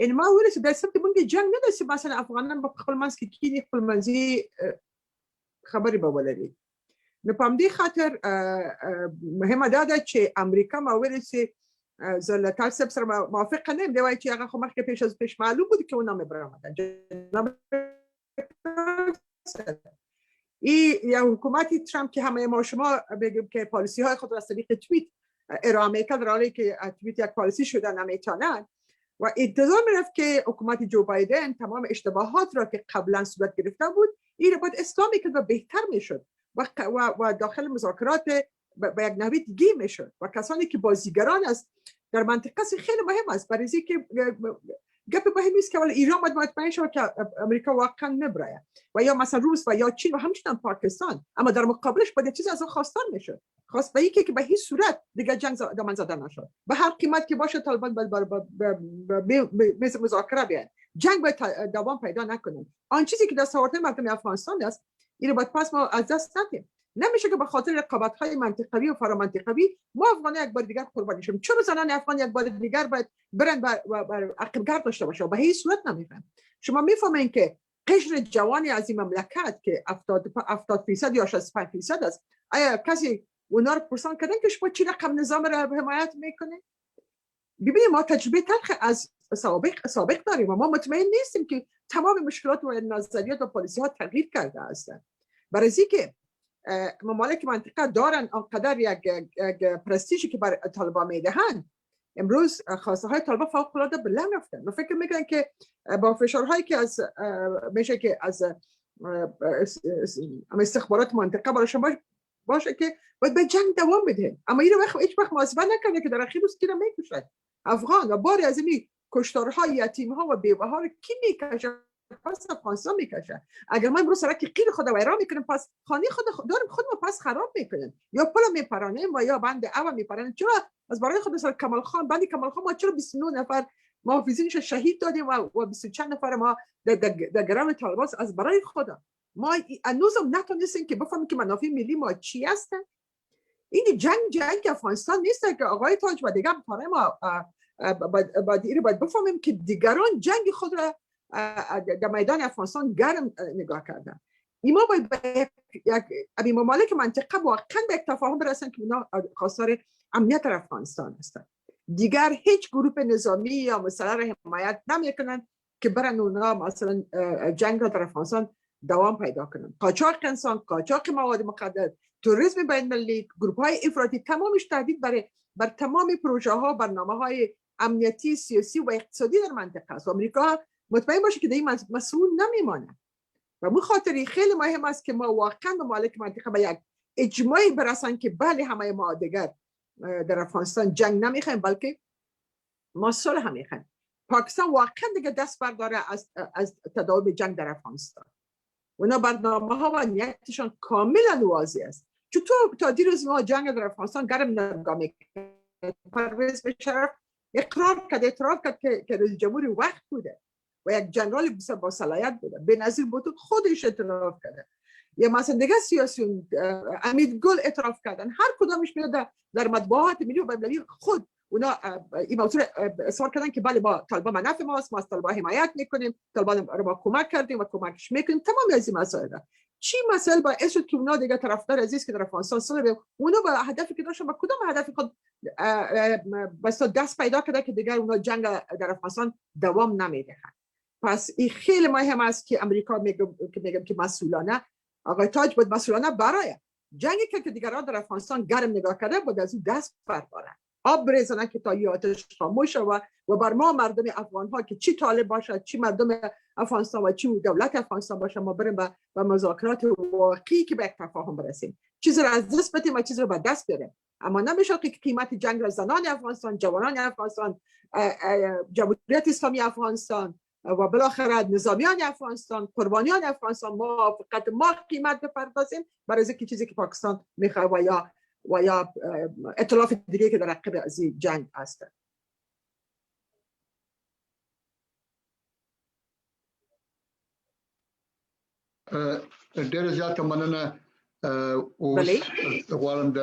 ان ما ویل چې د سبت مونږ جنگ نه ده چې مثلا افغانان په خپل منځ کې کېني خپل منځي خبرې به ولري. نو په همدې خاطر مهمه دا ده چې امریکا ما ویل چې زه له تاسو سره موافقه نه یم، دی وایي چې هغه خو مخکې پیش معلوم بود که اونها برآمدن. یا حکومت ترامپ که همه ما شما بگیم که پالیسی های خود را از طریق توییت ارائه میکرد، در حالی که توییت یک پالیسی شده نمیتونن و انتظار میرفت که حکومت جو بایدن تمام اشتباهات را که قبلا صورت گرفته بود این را باید اصلاح میکرد و بهتر میشد و داخل مذاکرات به یک نحوی دیگه میشد و کسانی که بازیگران است در منطقه خیلی مهم است، برای اینکه گپ مهمی است که ولی ایران باید مطمئن شود که امریکا واقعا نبره و یا مثلا روس و یا چین و همچنین پاکستان، اما در مقابلش باید چیزی از آن خواستار میشد، خواست به اینکه به هیچ صورت دیگه جنگ دامن زده نشد، به هر قیمت که باشه طالبان باید مذاکره بیان، جنگ باید دوام پیدا نکنه. آن چیزی که دستاورد مردم افغانستان است اینو باید پس ما از دست ندیم. نمیشه که به خاطر رقابت‌های منطقوی و فرامنطقوی ما افغانان یک بار دیگر قربانی شیم. چرا زنان افغان یک بار دیگر باید برن و عقب‌گرد داشته باشه؟ به هیچ صورت نمیفهم. شما میفهمین که قشر جوانی از این مملکت که 70% یا 65% است، آیا کسی اونا رو پرسان کردن که شما چی رقم نظام را حمایت میکنه؟ ببینید ما تجربه تلخ از سابق داریم و ما مطمئن نیستیم که تمام مشکلات و نظریات و پالیسی ها تغییر کرده هستند. برای اینکه ممالک منطقه دارن آنقدر یک پرستیژی که بر طالبان میدهند، امروز خواسته های طالبان فوق العاده بلند رفتن و فکر میکنن که با فشارهایی که از میشه که از استخبارات منطقه براشون باشه که باید به جنگ دوام بده، اما این رو هیچ وقت محاسبه نکنه که در اخیر روز کی رو میکشه افغان و بار از این کشتارهای یتیمها و بیوه‌ها رو کی میکشه؟ پس افغانستان میکشه. اگر ما امروز سرک قیر خود ویران میکنیم پس خانه خود داریم خود ما پس خراب میکنیم، یا پل میپرانیم و یا بند او میپرانیم. چرا از برای خود سر کمال خان بند کمال خان ما چرا 29 نفر محافظینش شهید دادیم و 20 چند نفر ما در گرم طالبان از برای خدا ما هنوز نتونستیم که بفهمیم که منافع ملی ما چی هستن. این جنگ افغانستان نیست که آقای تاج و دیگه ما باید بفهمیم که دیگران جنگ خود را در میدان افغانستان گرم نگاه کردن. ایما باید یک ممالک منطقه واقعا به یک تفاهم برسن که اونا خواستار امنیت در افغانستان هستند. دیگر هیچ گروه نظامی یا مثلا را حمایت نمیکنن که برن اونا مثلا جنگ را در افغانستان دوام پیدا کنن. قاچاق انسان، قاچاق مواد مخدر، توریسم بین المللی، گروه های افراطی، تمامش تهدید بر تمام پروژه ها، برنامه های امنیتی، سیاسی و اقتصادی در منطقه است. آمریکا مطمئن باشه که در این مسئول نمیمانه و به خاطر خیلی مهم است که ما واقعا ممالک منطقه به یک اجماعی برسن که بله همه ما دیگر در افغانستان جنگ نمیخوایم بلکه ما صلح هم میخوایم. پاکستان واقعا دیگه دست برداره از تداوم جنگ در افغانستان. اونا برنامه ها و نیتشان کاملا واضح است. چطور تا دیروز ما جنگ در افغانستان گرم نگاه میکنیم؟ پرویز مشرف اقرار کرد، اعتراف کرد که رئیس جمهوری وقت بوده و یک جنرال با صلاحیت بوده. بنظیر بوتو خودش اعتراف کرده. یا مثلا دیگه سیاسیون امید گل اعتراف کردن. هر کدامش میاد در مطبوعات ملی و بین‌المللی خود اونا این موضوع اصرار کردن که بله با طالبان منافع ماست، ما از طالبان حمایت میکنیم، طالبان رو ما کمک کردیم و کمکش میکنیم. تمام از این مسائل چی مسائل باعث شد که اونا دیگه طرفدار عزیز که در افغانستان صلح اونا با هدفی که داشتن با کدام هدفی خود بس دست پیدا کرده که دیگه اونا جنگ در افغانستان دوام نمیدهند. پس این خیلی مهم است که امریکا میگم که مسئولانه آقای تاج بود مسئولانه برای جنگی که دیگران در افغانستان گرم نگاه کرده بود از این دست بردارن، آب بریزنن که تا آتش خاموش و بر ما مردم افغان ها که چی طالب باشد، چی مردم افغانستان و چی دولت افغانستان باشه، ما بریم به مذاکرات واقعی که به یک تفاهم برسیم، چیزی را از دست بدیم و چیزی را به دست بیاریم. اما نمیشه که قیمت جنگ را زنان افغانستان، جوانان افغانستان، جمهوریت اسلامی افغانستان و بالاخره نظامیان افغانستان، قربانیان افغانستان ما فقط ما قیمت بپردازیم برای اینکه چیزی که پاکستان میخواد و یا ائتلاف دیگه که در عقب از این جنگ هست. ډېر زیاته مننه. اوس غواړم د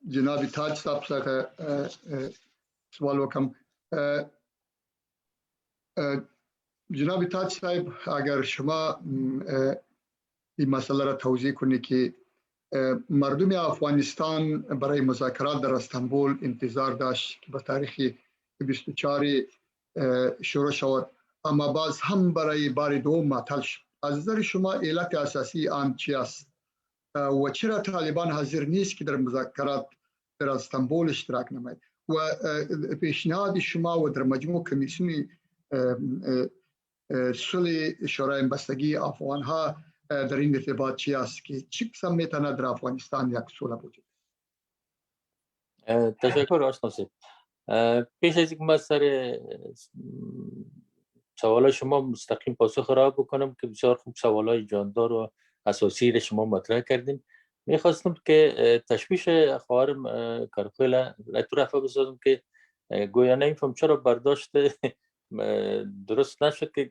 جناب تاج صاحب څخه سوال وکم. جناب تاج صاحب اگر شما این مسئله را توضیح کنید که مردم افغانستان برای مذاکرات در استانبول انتظار داشت که به تاریخ 24 شروع شود، اما باز هم برای بار دوم معطل شد. از نظر شما علت اساسی آن چی است و چرا طالبان حاضر نیست که در مذاکرات در استانبول اشتراک نماید و پیشنهاد شما و در مجموع کمیسیون صلح شورای بستگی افغان ها در این ارتباط چی است که چی قسم میتونه در افغانستان یک صلح وجود؟ تشکر آشنا صاحب. پیش از اینکه من سر سوال شما مستقیم پاسخ را بکنم که بسیار خوب سوالای جاندار و اساسی را شما مطرح کردیم، میخواستم که تشویش خواهرم کارخویل تو رفع بسازم که گویا نمیفهم چرا برداشت درست نشد که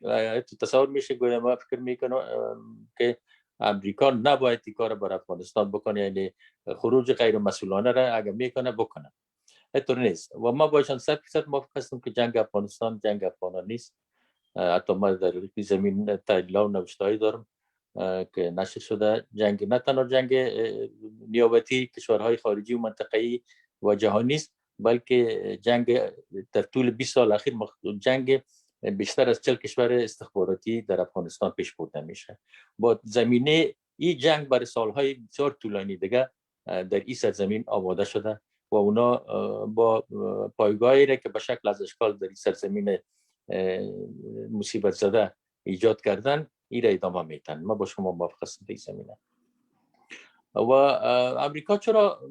تو تصور میشه گویا ما فکر میکنم که امریکا نباید این کار بر افغانستان بکنه، یعنی خروج غیر مسئولانه را اگر میکنه بکنه. اینطور نیست و ما باشن 100% موافق هستم که جنگ افغانستان جنگ افغانان نیست. حتی ما در زمین تحلیل‌ها و نوشته‌هایی دارم که نشر شده جنگ نه تنها جنگ نیابتی کشورهای خارجی و منطقه‌ای و جهانی است، بلکه جنگ در طول 20 سال اخیر جنگ بیشتر از 40 کشور استخباراتی در افغانستان پیش برده میشه. با زمینه این جنگ برای سالهای بسیار طولانی دیگه در این سرزمین آماده شده و اونا با پایگاهی را که به شکل از اشکال در این سرزمین مصیبت زده ایجاد کردن این را ادامه میتن. ما با شما موافق هستیم در این زمینه. و امریکا چرا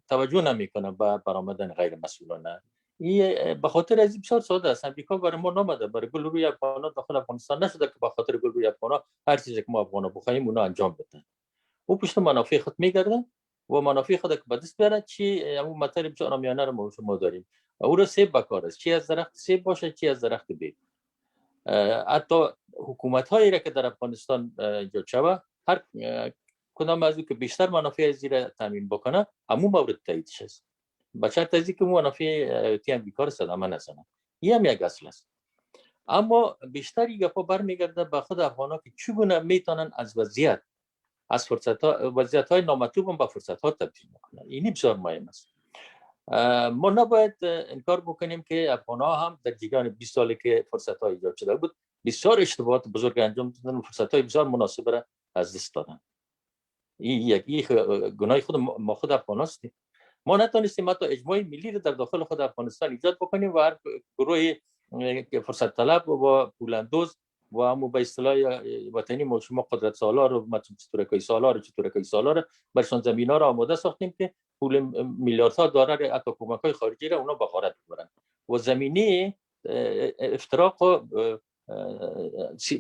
توجه نمیکنه به برآمدن غیر مسئولانه؟ این به خاطر از بسیار ساده است. امریکا برای ما نامده، برای گل روی افغان‌ها داخل افغانستان نشده که به خاطر گل روی افغان‌ها هر چیزی که ما افغان‌ها بخوایم اونا انجام بدن. او پشت منافع خود میگردن و منافع خود که به دست بیاره چی همون مطلب بسیار عامیانه رو ما داریم. او رو سیب بکار است، چی از درخت سیب باشه چی از درخت بید. حتی حکومت هایی را که در افغانستان ایجاد شده هر کدام از که بیشتر منافع زیر تامین بکنه همون مورد تاییدش است. بشرط از اینکه منافع تی امریکا رو صدمه نزنه. این هم یک اصل است. اما بیشتر این گپا برمیگرده به خود افغانا که چگونه میتونن از وضعیت‌های نامطلوب هم به فرصت‌ها تبدیل کنن. این بسیار مهم است. ما نباید انکار بکنیم که افغان‌ها هم در جریان 20 سالی که فرصت‌ها ایجاد شده بود بسیار اشتباهات بزرگ انجام دادن و فرصت‌های بسیار مناسب را از دست دادن. این گناه خود افغان‌ها است. ما نتونستیم حتی اجماع ملی را در داخل خود افغانستان ایجاد بکنیم و هر گروه فرصت طلب و پولاندوز و همون به اصطلاح وطنی ما شما قدرت سالار و چطورکای سالار برشان زمینا را آماده ساختیم که پول میلیاردها دلار حتی کمک‌های خارجی را اونا به غارت ببرن و زمینه افتراق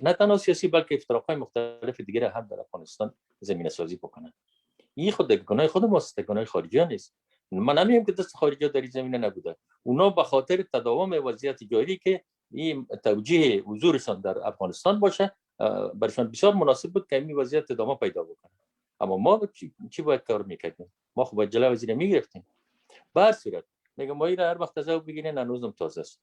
نه تنها سیاسی بلکه افتراق‌های مختلف دیگر هم در افغانستان زمینه سازی بکنن. این خود گناه خود ماست، گناه خارجی‌ها نیست. من نمیگم که دست خارجی‌ها در این زمینه نبوده. اونا به خاطر تداوم وضعیت جاری که این توجیه حضورشان در افغانستان باشه برشان بسیار مناسب بود که این وضعیت ادامه پیدا بکنه. اما ما چی باید کار میکردیم؟ ما خب جلوی وزیر میگرفتیم. به هر صورت میگم ما این هر وقت از او بگیرین هنوزم تازه است.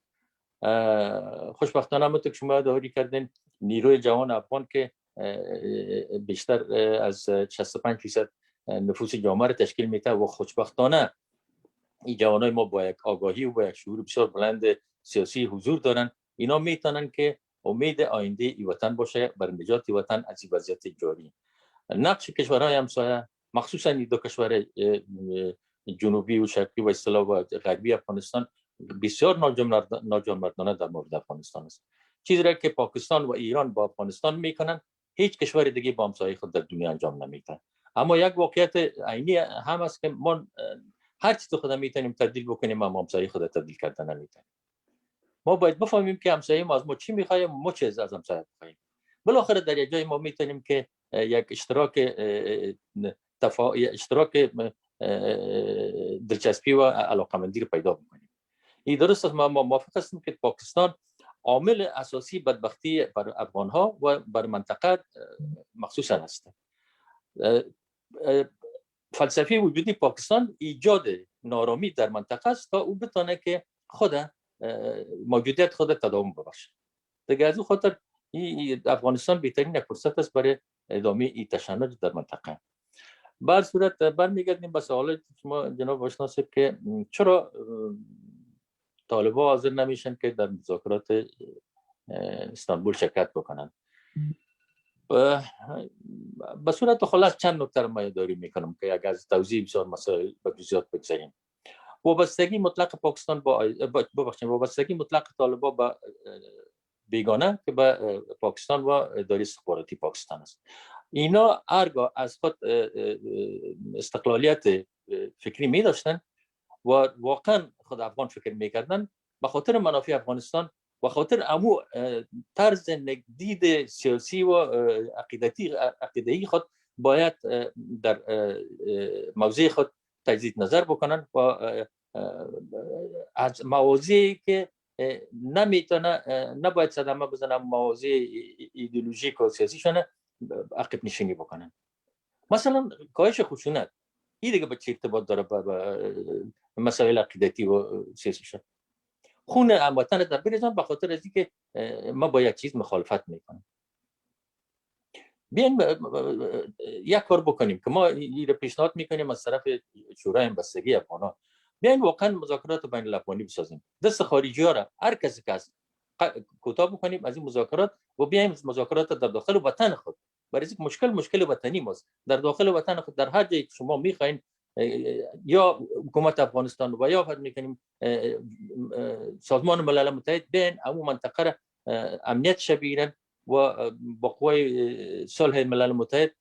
خوشبختانه همونطور که شما داوری کردین نیروی جوان افغان که بیشتر از 65% نفوس جامعه را تشکیل میده و خوشبختانه این جوانای ما با یک آگاهی و با یک شعور بسیار بلند سیاسی حضور دارن. اینا میتونن که امید آینده ای وطن باشه برای نجات وطن از این وضعیت جاری. نقش کشورهای همسایه مخصوصا این دو کشور جنوبی و شرقی و اصطلاح و غربی افغانستان بسیار ناجوانمردانه در مورد افغانستان است. چیزی را که پاکستان و ایران با افغانستان میکنن هیچ کشور دیگه با همسایه خود در دنیا انجام نمیده. اما یک واقعیت عینی هم است که ما هر چیز خود میتونیم تبدیل بکنیم اما همسایه خود تبدیل کردن نمیتونیم. ما باید بفهمیم که همسایه ما از ما چی میخواد، ما چه از همسایه میخوایم. بالاخره در یک جای ما میتونیم که یک اشتراک دلچسپی و علاقمندی رو پیدا بکنیم. این درست است. ما موافق هستیم که پاکستان عامل اساسی بدبختی بر افغان‌ها و بر منطقه مخصوصا است. فلسفه وجودی پاکستان ایجاد نارامی در منطقه است تا او بتونه که خود موجودیت خود تداوم ببخشه. دیگه از اون خاطر افغانستان بهترین فرصت است برای ادامه این تشنج در منطقه. به هر صورت برمیگردیم به سوال شما جناب آشناسه که چرا طالبان حاضر نمیشن که در مذاکرات استانبول شرکت بکنن. به صورت خلاص چند نکته ما یادآوری میکنم که اگر از توضیح بسیار مسائل به جزئیات بگذاریم. وابستگی مطلق پاکستان وابستگی مطلق طالبان با بیگانه که به پاکستان و اداره استخباراتی پاکستان است. اینا هرگاه از خود استقلالیت فکری می داشتن و واقعا خود افغان فکر میکردن به خاطر منافع افغانستان و خاطر امو طرز دید سیاسی و عقیده‌ای خود باید در موضع خود تجدید نظر بکنن و از مواضعی که نباید صدمه بزنن مواضع ایدئولوژیک و سیاسیشون عقب نشینی بکنن. مثلا کاهش خشونت این دیگه به چه ارتباط داره با مسائل عقیدتی و سیاسیشون؟ خون هموطن در بریزن به خاطر از اینکه ما با یک چیز مخالفت میکنیم. بیاین یک کار بکنیم که ما این رو پیشنهاد میکنیم از طرف شورای همبستگی افغان‌ها، بیاین واقعا مذاکرات بین الافغانی بسازیم. دست خارجی‌ها را هر کسی که هست کوتاه بکنیم از این مذاکرات و بیایم مذاکرات در داخل وطن خود. برای اینکه مشکل وطنی ماست. در داخل وطن خود در هر جایی که شما میخواین یا حکومت افغانستان و یا فرض میکنیم سازمان ملل متحد بین همون منطقه را امنیت شبیرن و با قوای صلح ملل متحد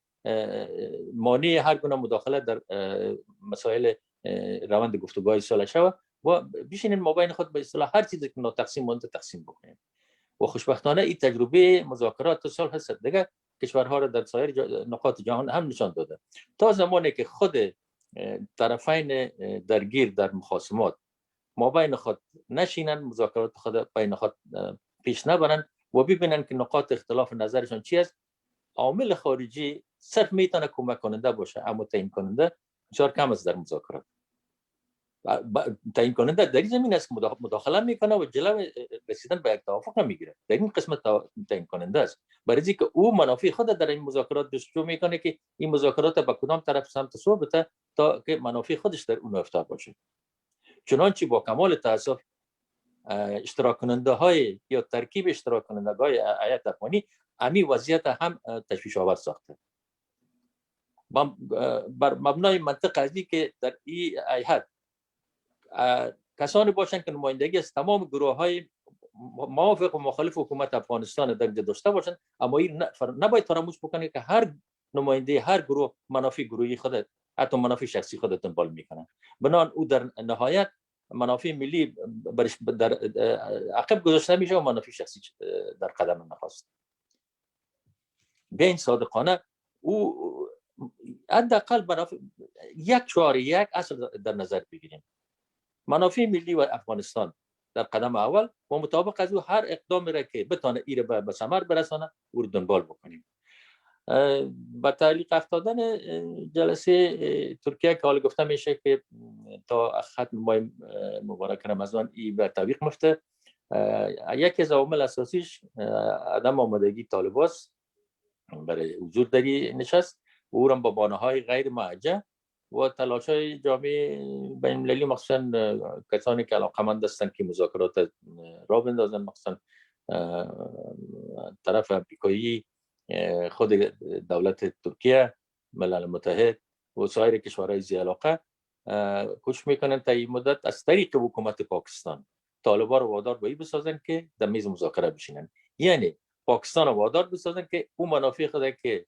مانع هر گونه مداخله در مسائل روند گفتگوهای صلح شود و بشینیم مابین خود به اصطلاح هر چیزی که ناتقسیم مانده تقسیم بکنیم. و خوشبختانه این تجربه مذاکرات صلح است دیگه کشورها را در سایر نقاط جهان هم نشان داده. تا زمانی که خود طرفین درگیر در مخاصمات مابین خود نشینن، مذاکرات خود بین خود پیش نبرن و ببینن که نقاط اختلاف نظرشان چی است، عامل خارجی صرف میتونه کمک کننده باشه، اما تعیین کننده بسیار کم است در مذاکرات. تعیین کننده در این زمین است که مداخله میکنه و جلو رسیدن به یک توافق میگیره. در این قسمت تعیین کننده است، برای اینکه او منافع خود در این مذاکرات جستجو میکنه که این مذاکرات به کدام طرف سمت سو بده تا که منافع خودش در اون افتا باشه. چنانچه با کمال تاسف اشتراک کننده های یا ترکیب اشتراک کننده های هیئت افغانی امی وضعیت هم تشویش آور ساخته. بر مبنای منطق ازی که در این هیئت کسانی باشند که نمایندگی از تمام گروه های موافق و مخالف حکومت افغانستان در داشته باشند، اما این نباید فراموش بکنید که هر نماینده هر گروه منافع گروهی خود، حتی منافع شخصی خود دنبال میکنه. بنابراین او در نهایت منافع ملی در عقب گذاشته میشه و منافع شخصی در قدم نخست. به این صادقانه او حداقل یک اصل در نظر بگیریم. منافع ملی و افغانستان در قدم اول و مطابق از او هر اقدامی را که بتونه ایره به ثمر برسانه او رو دنبال بکنیم. با تعلیق افتادن جلسه ترکیه که حالا گفته میشه که تا ختم ماه مبارک رمضان ای به تعویق مفته، یکی از عوامل اساسیش عدم آمادگی طالباست برای حضور در نشست و او را با بانه‌های غیر موجه و تلاش‌های جامعه بین‌المللی، مخصوصاً کسانی که علاقه‌مند هستند که مذاکرات را بندازن، مخصوصاً طرف آمریکایی، خود دولت ترکیه، ملل متحد و سایر کشورهای ذی علاقه کوشش میکنن تا این مدت از طریق حکومت پاکستان طالبان رو وادار به این بسازن که در میز مذاکره بشینن. یعنی پاکستان رو وادار بسازن که اون منافع خود که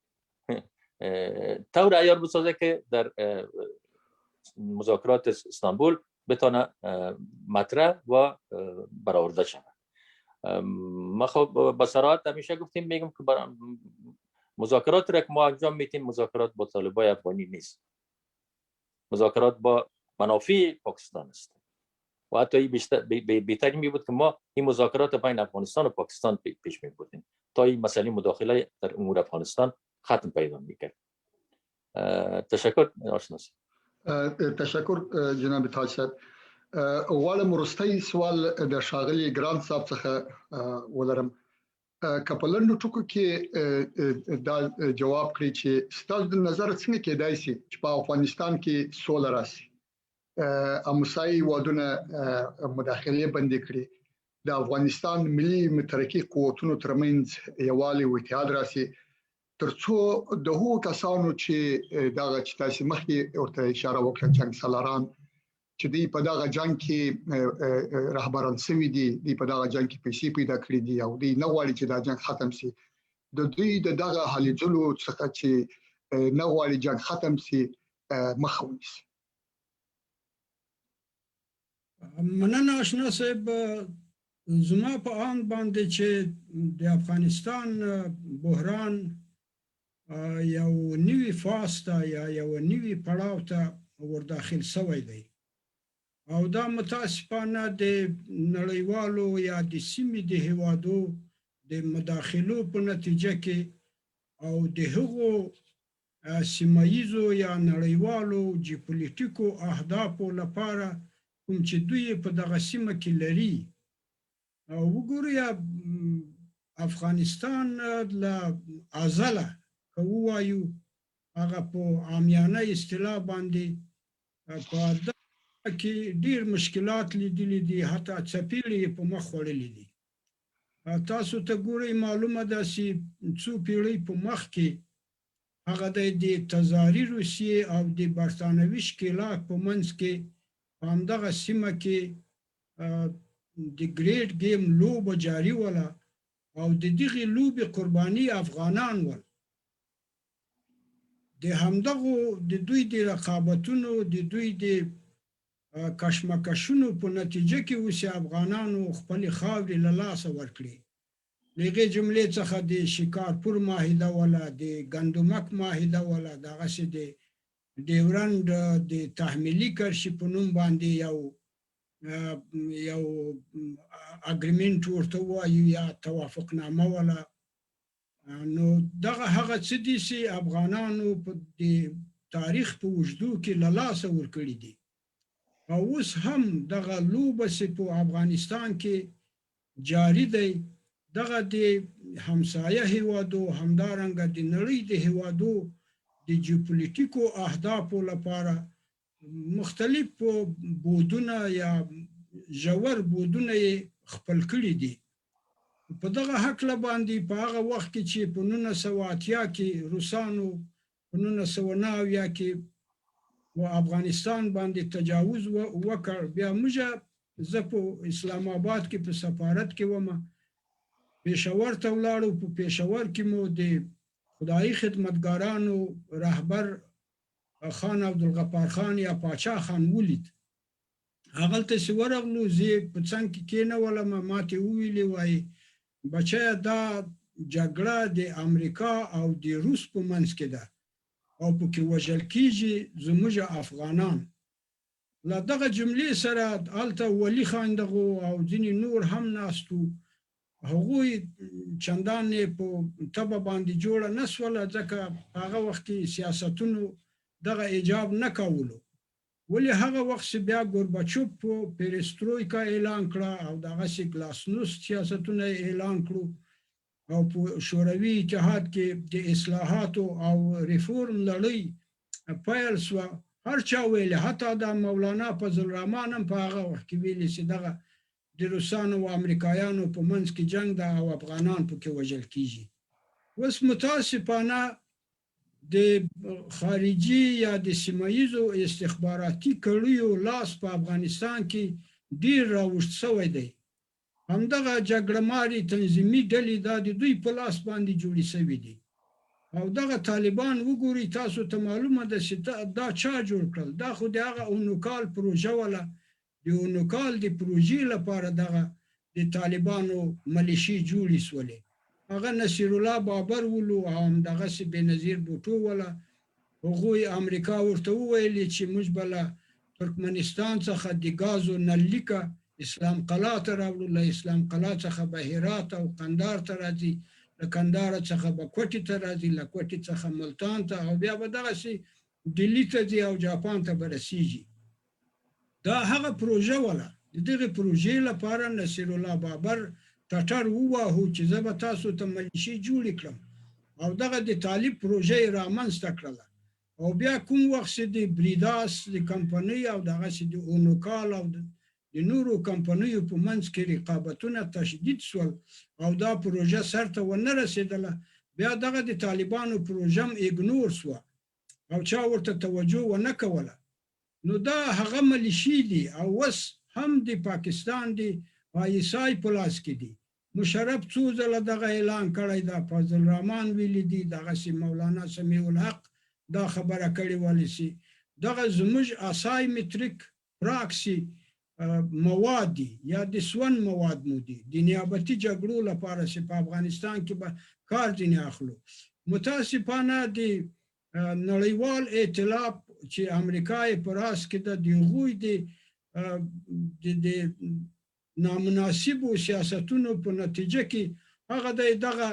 طور عیار بسازه که در مذاکرات استانبول بتونه مطرح و برآورده شود. ما خب با صراحت همیشه گفتیم، میگم که مذاکرات را که ما انجام میتیم مذاکرات با طالبای افغانی نیست، مذاکرات با منافع پاکستان است و حتی این بهتری می بود که ما این مذاکرات بین افغانستان و پاکستان پیش می بردیم تا این مسئله مداخله در امور افغانستان ختم پیدا میکرد. تشکر آشناس. تشکر جناب تاج صاحب. غواړم وروستی سوال د ښاغلي ګران صاحب څخه ولرم. که په لنډو ټکو کې دا جواب کړئ چې ستاسو د نظر څنګه کېدای شي چې په افغانستان کې سوله راشي، اموسایي وادونه مداخلې بندې کړي، د افغانستان ملي مترقي قوتونو ترمنځ یووالی او اتحاد راشي، ترڅو د هغو کسانو چې دغه چې تاسو مخکې ورته اشاره وکړه جنګ سالاران چې دوی په دغه جنګ کې رهبران شوي دي، دوی په دغه جنګ کې پیسې پیدا کړې دي او دوی نه غواړي چې دا جنګ ختم شي، د دوی د دغه هلې ځلو څخه چې نه غواړي جنګ ختم شي مخه ونیسي. مننه آشنا صاحب. زما په آن باندې چې د افغانستان بحران یو نوی فاز ته یا یو نوی پړاو ته ورداخل شوی دی او دا متاسفانه د نړیوالو یا د سیمې د هیوادو د مداخلو په نتیجه کې او د هغو سیمایزو یا نړیوالو جیوپولیټیکو اهدافو لپاره کوم چې دوی په دغه سیمه کې لري. او وګورئ افغانستان له ازله که ووایو هغه په عامیانه اصطلاح باندې په دغه کې ډیر مشکلات لیدلي دي، حتی څپېړې په مخ وړلي دي. تاسو ته ګورئ معلومه ده چې څو پیړۍ په مخ کې هغه د تزاري روسیې او د برتانوي ښکېلاک په منځ کې په همدغه سیمه کې د ګریټ ګیم لوبه جاري وله او د دغې لوبې قرباني افغانان ول. د همدغو د دوی د رقابتونو د دوی د کشمکشونو په نتیجه کې اوس افغانانو خپلې خاورې له لاسه ورکړې. د هغې جملې څخه د شکارپور معاهده وله، د ګندمک معاهده وله، دغسې د ډیورنډ د تحمیلي کرښې په نوم باندې یو اګریمنټ ورته ووایو یا توافقنامه وله، نو دغه هغه څه دي چې افغانانو په تاریخ په وجدو کې له لاسه ورکړي دي او اوس هم دغه لوبه چې په افغانستان کې جاری دی دغه د همسایه هیوادو همدارنګه د نړۍ د هیوادو د جیوپولیټیکو اهدافو لپاره مختلف بودونه یا ژور بودونه خپل کړي دي په دغه حق باندې په هغه وخت کې چې په 1980 کې روسانو په 1990 کې و افغانستان باندې تجاوز وکړ بیا موږ زه په اسلام آباد کې په سفارت کې وم پېښور ته ولاړو په پېښور کې مو د خدایي خدمتګارانو رهبر خان عبدالغفار خان یا پاچا خان ولید هغه ته ورغلو زه په څنګه کې کېنولم ماته ویلې وای بچا دا جګړه د امریکا او د روس په منځ کې ده او په کې وژل کیږي زموږ افغانان لا دغه جملې سره الته ولی خان دغه او ځینې نور هم ناستو هغوی چندان په تبه باندې جوړه نسوله ځکه هغه وخت سیاستونو دغه ایجاب نه کولو ولی هغه وخت بیا گورباچوف په پیرسترویکا اعلان کړه او دغه سي گلاسنوست سیاستونه اعلان کړو او په شوروي اتحاد کې د اصلاحاتو او ریفورم لړۍ پیل شو هر چا ویل حتی د مولانا فضل الرحمن هم په هغه وخت کې ویل چې دغه د روسانو او امریکایانو په منځ کې جنگ ده او افغانان په کې وژل کیږي اوس متاسفانه د خارجي یا د سیمایزو استخباراتي کړیو لاس په افغانستان کې ډیر راوښت شوی دی همدغه جګړهماري تنظیمي ډلې د دوی په لاس باندې جوړې شوې دي او دغه طالبان وګوري تاسو ته معلومه ده چې دا چا جوړ کړل دا خو دغه اونوکال پروژه ولا د اونوکال د پروژې لپاره دغه د طالبانو ملیشي جوړې سولې هغه نصیر الله بابر ولو او دغه سي بنظیر بوټو ولا هغوی امریکا ورته ویل چې موږ بل ترکمنستان څخه د غازو نلیکا اسلام قلعه ته راوړو له اسلام قلعه څخه بهرات او قندار ته راځي له قندار څخه بکوټی ته راځي له کوټی څخه ملتان ته او بیا به دغه سي دلی ته دی او جاپان ته برسیږي دا هغه پروژه ولا دغه پروژې لپاره نصیر الله بابر ټټر ووهو چې زه به تاسو ته ملیشي جوړ کړم او دغه د طالب پروژه رامنځته کړله او بیا کوم وخت د بریداس د کمپنۍ او دغه د اونوکال او د نورو کمپنیو په منځ کې رقابتونه تشدید شول او دا پروژه سرته ونه رسیدله بیا دغه د طالبانو پروژه ایګنور شو او چا ورته توجه ونه کوله نو دا هغه ملیشي دي او وس هم د پاکستان دی وایسای پلاس کې دي مشرف څو ځله دغه اعلان کړی دا فضل الرحمن ویلي دي دغه سي مولانا سمیع الحق دا خبره کړې ولې سي دغه زموږ اسای متریک پراکسي مواد یا د سون مواد مو دي د نیابتي جګړو لپاره چې په افغانستان کې به کار دي نه اخلو متاسفانه د نړیوال ائتلاف چې امریکای پراس کې د غوی د نامناسب سیاستونو په نتیجه کې هغه دغه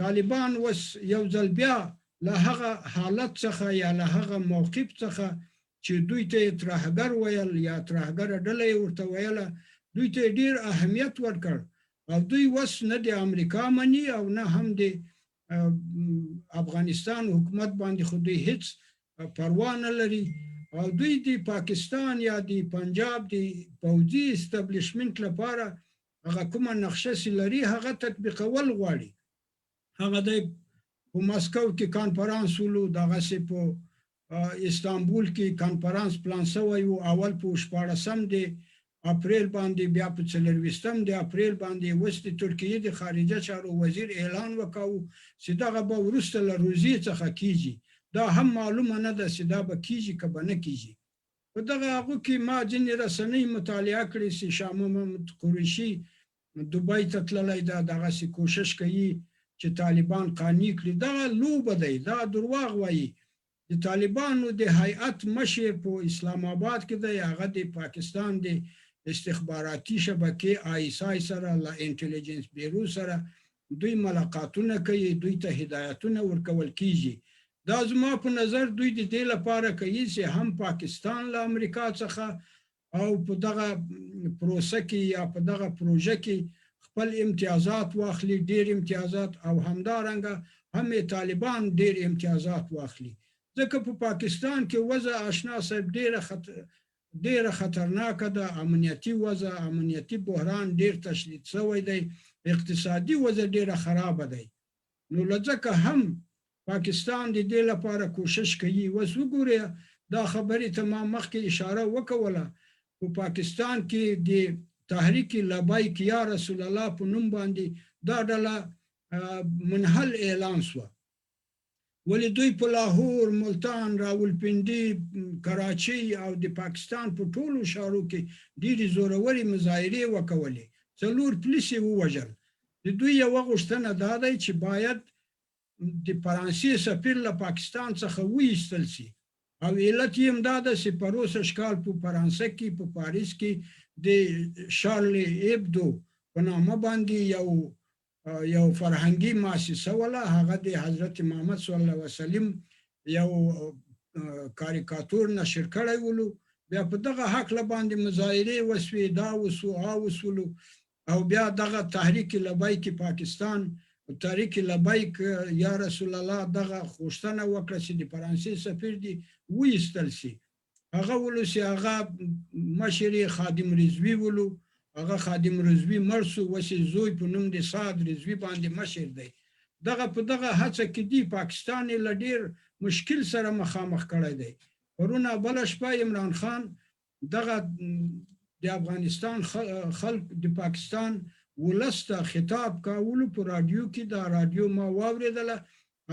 طالبان وس یو ځل بیا له هغه حالت څخه یا له هغه موقف څخه چې دوی ته ترهګر ویل یا ترهګر ډلې ورته ویل دوی ته ډیر اهمیت ورکړ او دوی وس نه د امریکا مني او نه هم د افغانستان حکومت باندې خو دوی هیڅ پروا نه لري او دوی د پاکستان یا د پنجاب د پوځي استابلیشمنت لپاره هغه کومه نقشه لري هغه تطبیقول غواړي هغه د په مسکو کې کانفرنس ولو دغه سي په استانبول کې کانفرنس پلان شوی او اول په 14 د اپریل باندې بیا په 24 د اپریل باندې وست ترکیه د خارجه چارو وزیر اعلان وکاو چې دغه به ورسته له روسیې څخه کیږي دا هم معلومه نه ده چې دا به کیږي که به نه کیږي په دغه هغه کې ما ځینې رسنۍ مطالعه کړې چې شاه محمد قریشي دوبۍ ته تللی دا دغه سي کوشش کوي چې طالبان قانع کړي دا لوبه دی دا درواغ وایي د طالبانو د هیئت مشر په اسلام آباد کې دی هغه د پاکستان د استخباراتي شبکې آی اس آی سره له انټيليجنس بیرو سره دوی ملاقاتونه کوي، دوی ته هدایتونه ورکول کیږي. دا زما په نظر دوی د دې لپاره کوي چې هم پاکستان له امریکا څخه او په دغه پروسه کې یا په دغه پروژه کې خپل امتیازات واخلي، ډیر امتیازات، او همدارنګه هم طالبان ډیر امتیازات واخلي. ځکه په پاکستان کې وضع آشنا صاحب ډیره خطرناکه ده، امنیتي وضع، امنیتي بحران ډیر تشدید شوی دی، اقتصادي وضع ډیره خرابه دی. نو لځکه هم پاکستان د دې لپاره کوشش کوي. وس وګوره دا خبرې ته ما مخکې اشاره وکوله، په پاکستان کې د تحریک لبیک یا رسول الله په نوم باندې دا ډله منحل اعلان شو. ولی دوی په لاهور، ملتان، راولپنډي، کراچۍ او د پاکستان په ټولو ښارو کې ډېرې زورورې مظاهرې وکولې، 4 پولیس یې ووژل. د دوی یوه غوښتنه دا دی چې باید د فرانسې سفیر له پاکستان څخه وایستل شي، او علت یې هم دا ده چې په روسش کال په فرانسه کې په پاریس کې د شارلی ایبدو په نامه باندې یو فرهنګي مؤسسه وله، هغه د حضرت محمد صلی الله علیه وسلم یو کاریکاتور نشر کړی ولو. بیا په دغه حق باندې مظاهرې وسوې، دا وسو وسولو، او بیا دغه تحریک لبیک پاکستان، تحریک لبیک یا رسول الله دغه غوښتنه وکړه چې د فرانسې سفیر دی وایستل شي. هغه ولو چې هغه مشر خادم رضوي ولو، هغه خادم رضوي مړ شو، اوس یې زوی په نوم د سعد رضوي باندې مشر دی. دغه په دغه هڅه کې دی پاکستان یې له ډېر مشکل سره مخامخ کړی دی. پرونه بله شپه عمران خان دغه د افغانستان خلک د پاکستان ولس ته خطاب کولو په رادیو کې، دا رادیو ما واورېدله.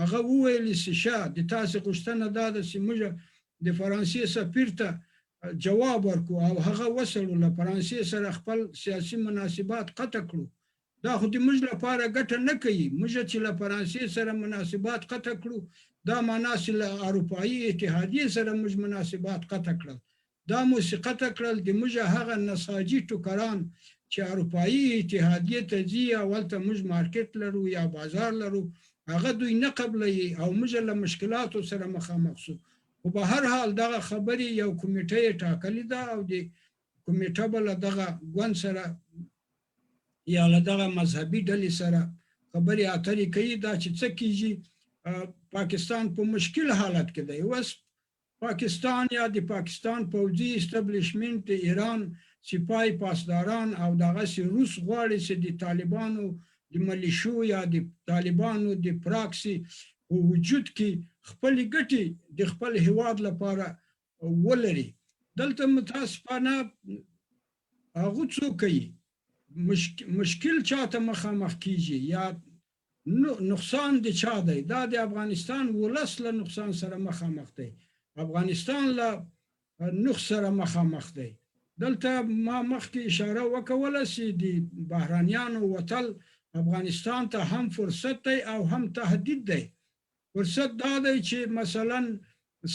هغه وویل چې شه د تاسې غوښتنه دا ده چې موږ د فرانسې سفیر ته جواب ورکو او هغه وسړو له فرانسې سره خپل سیاسي مناسبات قطع کړو. دا خو د موږ لپاره ګټه نه کوي. موږ چې له فرانسې سره مناسبات قطع کړو، دا معنا چې له اروپایي اتحادیې سره موږ مناسبات قطع کړل. دا مو چې قطع کړل د موږ هغه نساجي ټوکران چې اروپایي اتحادیې ته ځي، اولته موږ مارکیټ لرو یا بازار لرو، هغه دوی نه قبلوي او موږ له مشکلاتو سره مخامخ شو. خو به هر حال دغه خبرې یو کمیټه یې ټاکلې ده او د کمیټه به له دغه ګوند سره یا له دغه مذهبي ډلې سره خبرې اترې کوي. دا چې څه کیږي، پاکستان په مشکل حالت کې دی. اوس پاکستان یا د پاکستان پوځي اسټابلیشمنټ د ایران سپای پاسداران او دغسې روس غواړي چې د طالبانو د ملیشو یا د طالبانو د پراکسي په وجود کې خپل ګټې د خپل هیواد لپاره ولري. دلته متاسفانه هغه څوک کوي مشکل چاته مخامخ کیږي یا نقصان د چا دی، دا د افغانستان ولس له نقصان سره مخامخ دی، افغانستان له نقص سره مخامخ دی. دلته ما مخکې اشاره وکوله چې د بهرانیانو وتل افغانستان ته هم فرصت دی او هم تهدید دی. فرصت دا دی چې مثلا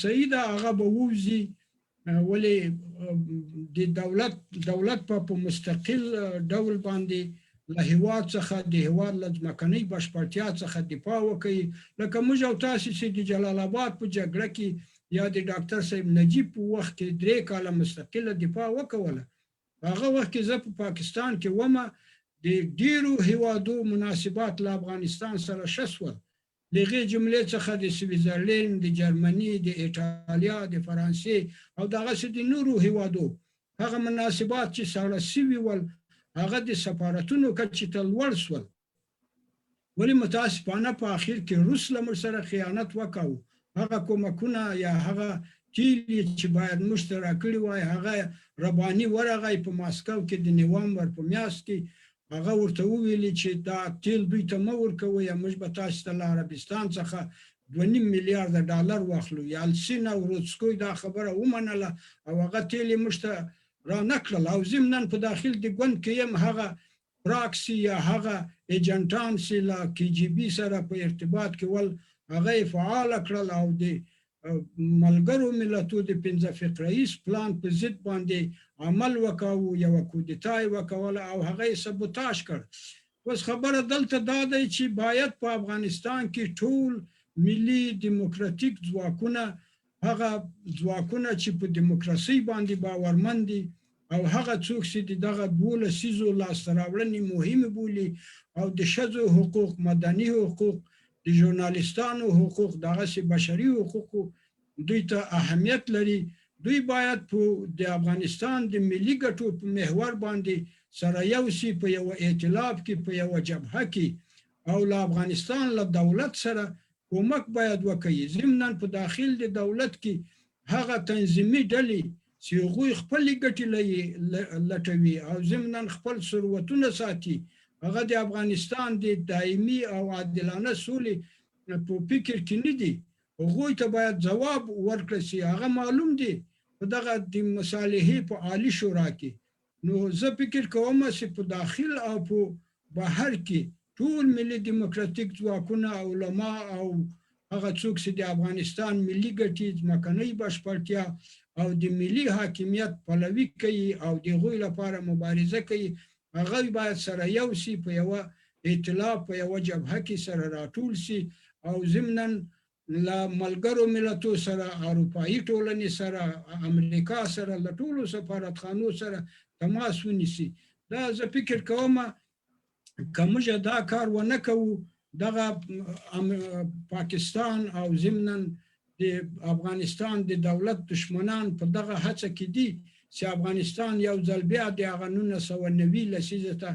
سیده هغه به ووځي، ولی د دولت په مستقل ډول باندې له هیواد څخه د هیواد له ځمکنۍ بشپړتیا څخه دفاع وکړي. لکه موږ او تاسې چې د جلال آباد په جګړه کې یا د ډاکټر صاحب نجیب په وخت کې 3 کاله مستقله دفاع وکوله. هغه وخت کې زه په پاکستان کې ومه، د ډیرو هیوادو مناسبات له افغانستان سره ښه شول. د هغې جملې څخه د سویزرلند، د جرمني، د ایټالیا، د فرانسې او دغسې د نورو هیوادو هغه مناسبات چې ساړه سوي ول، هغه د سفارتونو کچې ته لوړ شول. ولی متاسفانه په اخر کې روس له موږ سره خیانت وکاو. هغه کومکونه یا هغه تیل چې باید موږ ته راکړي وای، هغه رباني ورغی په ماسکو کې د نوامبر په میاشت کې. هغه ورته وویلي چې دا تیل دوی ته مه ورکوئ، موږ به تاسو ته له عربستان څخه 2.5 میلیارده ډالر واخلو. یالسین او روتسکوی دا خبره ومنله او هغه تیل یې موږ ته را نه کړل. او ضمناً په داخل د ګوند کې هم هغه پراکسي یا هغه ایجنټان چې له KGB سره په ارتباط کې ول، هغه یې فعاله کړل او د ملګرو ملتو د 15 فقریز پلان په ضد باندې عمل وکاو، یوه کودتا یې وکوله او هغه یې سبوتاژ کړ. اوس خبره دلته دا دی چې باید په افغانستان کې ټول ملي دیموکراتیک ځواکونه هغه ځواکونه چې په دیموکراسي باندې باورمند دي او هغه څوک چې دغه 12 لسیزو لاسته راوړنې مهمه بولي او د ښځو حقوق مدني حقوق د ژورنالیستانو حقوق دغه بشري حقوق دوی ته اهمیت لري دوی باید په د افغانستان د ملي ګټو په محور باندې سره یو سي په یو ائتلاف کې په یو جبهه کې او له افغانستان له دولت سره کومک باید وکړي ضمناً په داخل د دولت کې هغه تنظیمي ډلې چې هغوی خپل ګټې لټوي او ضمناً خپل ثروتونه ساتي هغه د افغانستان د دایمي او عادلانه سولې په فکر کې نه دي هغوی ته باید ځواب ورکړل شي هغه معلوم دي په دغه د مصالحې په عالی شورا کې نو زه فکر کوم چې په داخل او په بهر کې ټول ملي دیموکراتیک ځواکونه علما او هغه څوک چې د افغانستان ملي ګټې ځمکنۍ بشپړتیا او د ملي حاکمیت پلوي کوي او د هغوی لپاره مبارزه کوي هغه باید سره یو سي په یو ائتلاف په یو جبهه کې سره راټول سي او ضمناً له ملګرو ملتونو سره اروپایي ټولنې سره امریکا سره له ټولو سفارتخانو سره تماس ونیسي دا زه فکر کوم که موږ دا کار ونه کوو دغه پاکستان او ضمناً د افغانستان د دولت دشمنان په دغه هڅه کې دي چې افغانستان یو ځل بیا د هغه 1990 لسیزه ته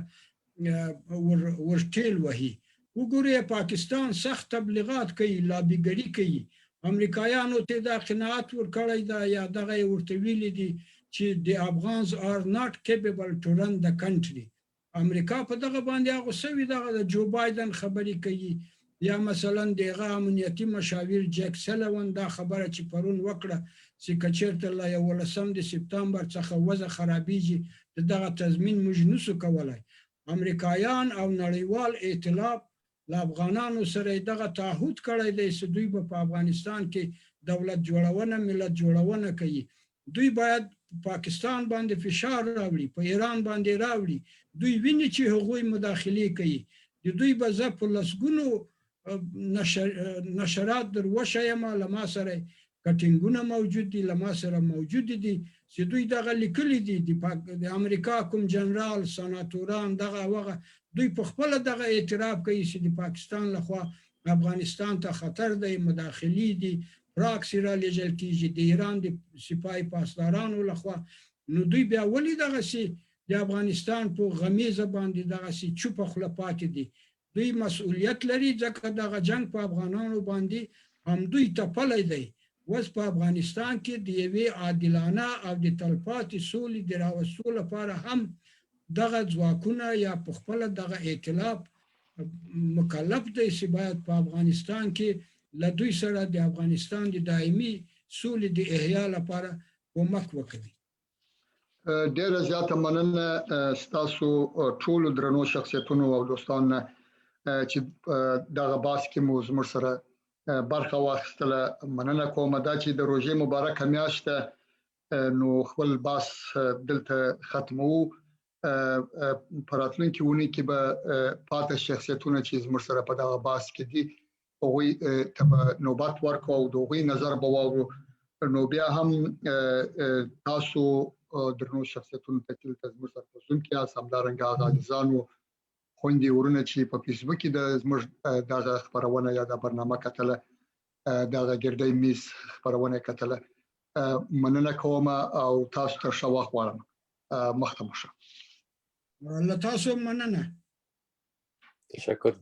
ورټیل وهي وګورئ پاکستان سخت تبلیغات کوي لابیګري کوي امریکایانو ته دا قناعت ورکړی دا یا دغه ورته ویلي دي چې د افغانز are not capable to run the country امریکا په دغه باندې هغه سوي دغه جو بایدن خبرې کوي یا مثلا دغه امنیتي مشاور جک سلوان دا خبره چې پرون وکړه چې کچیرته لا 11 سپتمبر څخه وضع خرابېږي دغه تضمین موږ نشو کولای امریکایان او نړیوال ائتلاف له افغانانو سره دغه تعهد کړی دی چې دوی په افغانستان کې دولت جوړونه ملت جوړونه کوي دوی باید پاکستان باندې فشار راوړي په ایران باندې راوړي دوی ویني چې هغوی مداخله کوي دوی به ځ په لسګونو نشرات دروښه ما لما سره کټینګونه موجود دي لما سره موجود دي چې دوی دغه لیکلي دي د امریکا کوم جنرال سناتوران دغه وغه دوی په خپل دغه اعتراف کوي چې د پاکستان لخوا افغانستان ته خطر دی مداخلي دي راکسي را لېږل کیږي د ایران د سپای پاسدارانو لخوا نو دوی بیا ولې دغه سي د افغانستان په غمیزه باندې دغه سي چوپ خپل پاتې دي دوی مسؤلیت لري ځکه دغه جنگ په افغانانو باندې هم دوی تپلې دی وس په افغانستان کې د یوې عادلانه او د تلپاتې سولې د راوستلو لپاره هم دغه ځواکونه یا په خپل دغه ائتلاف مکلف دی چې باید په افغانستان کې له دوی سره د افغانستان د دایمي سولې د احیا لپاره کومک وکړي ډیره زیاته مننه ستاسو ټول درنو شخصیتونو او دوستانو چې دغه باس کې مو زموږ سره برخه واخیستله مننه کوم دا چې د روژې مبارکه میاشت نو خپل باس دلته ختمو په راتلونکي اونۍ کې به پاتې شخصیتونه چې زموږ سره په دغه باس کې دي هغوی ته به نوبت ورکړو او د هغوی نظر به واورو نو بیا هم تاسو درنو شخصیتونو ته چې زموږ سره په زوم کې یاست همدارنګه هغه عزیزانو خوندې ورونه چې په فیسبوک کې د زموږ دغه خبرونه یا د برنامه کتله دغه ګردۍ میز خبرونه کتله مننه کوم او تاسو ته ښه وخت غواړم مخته مو شه له تاسو مننه تشکر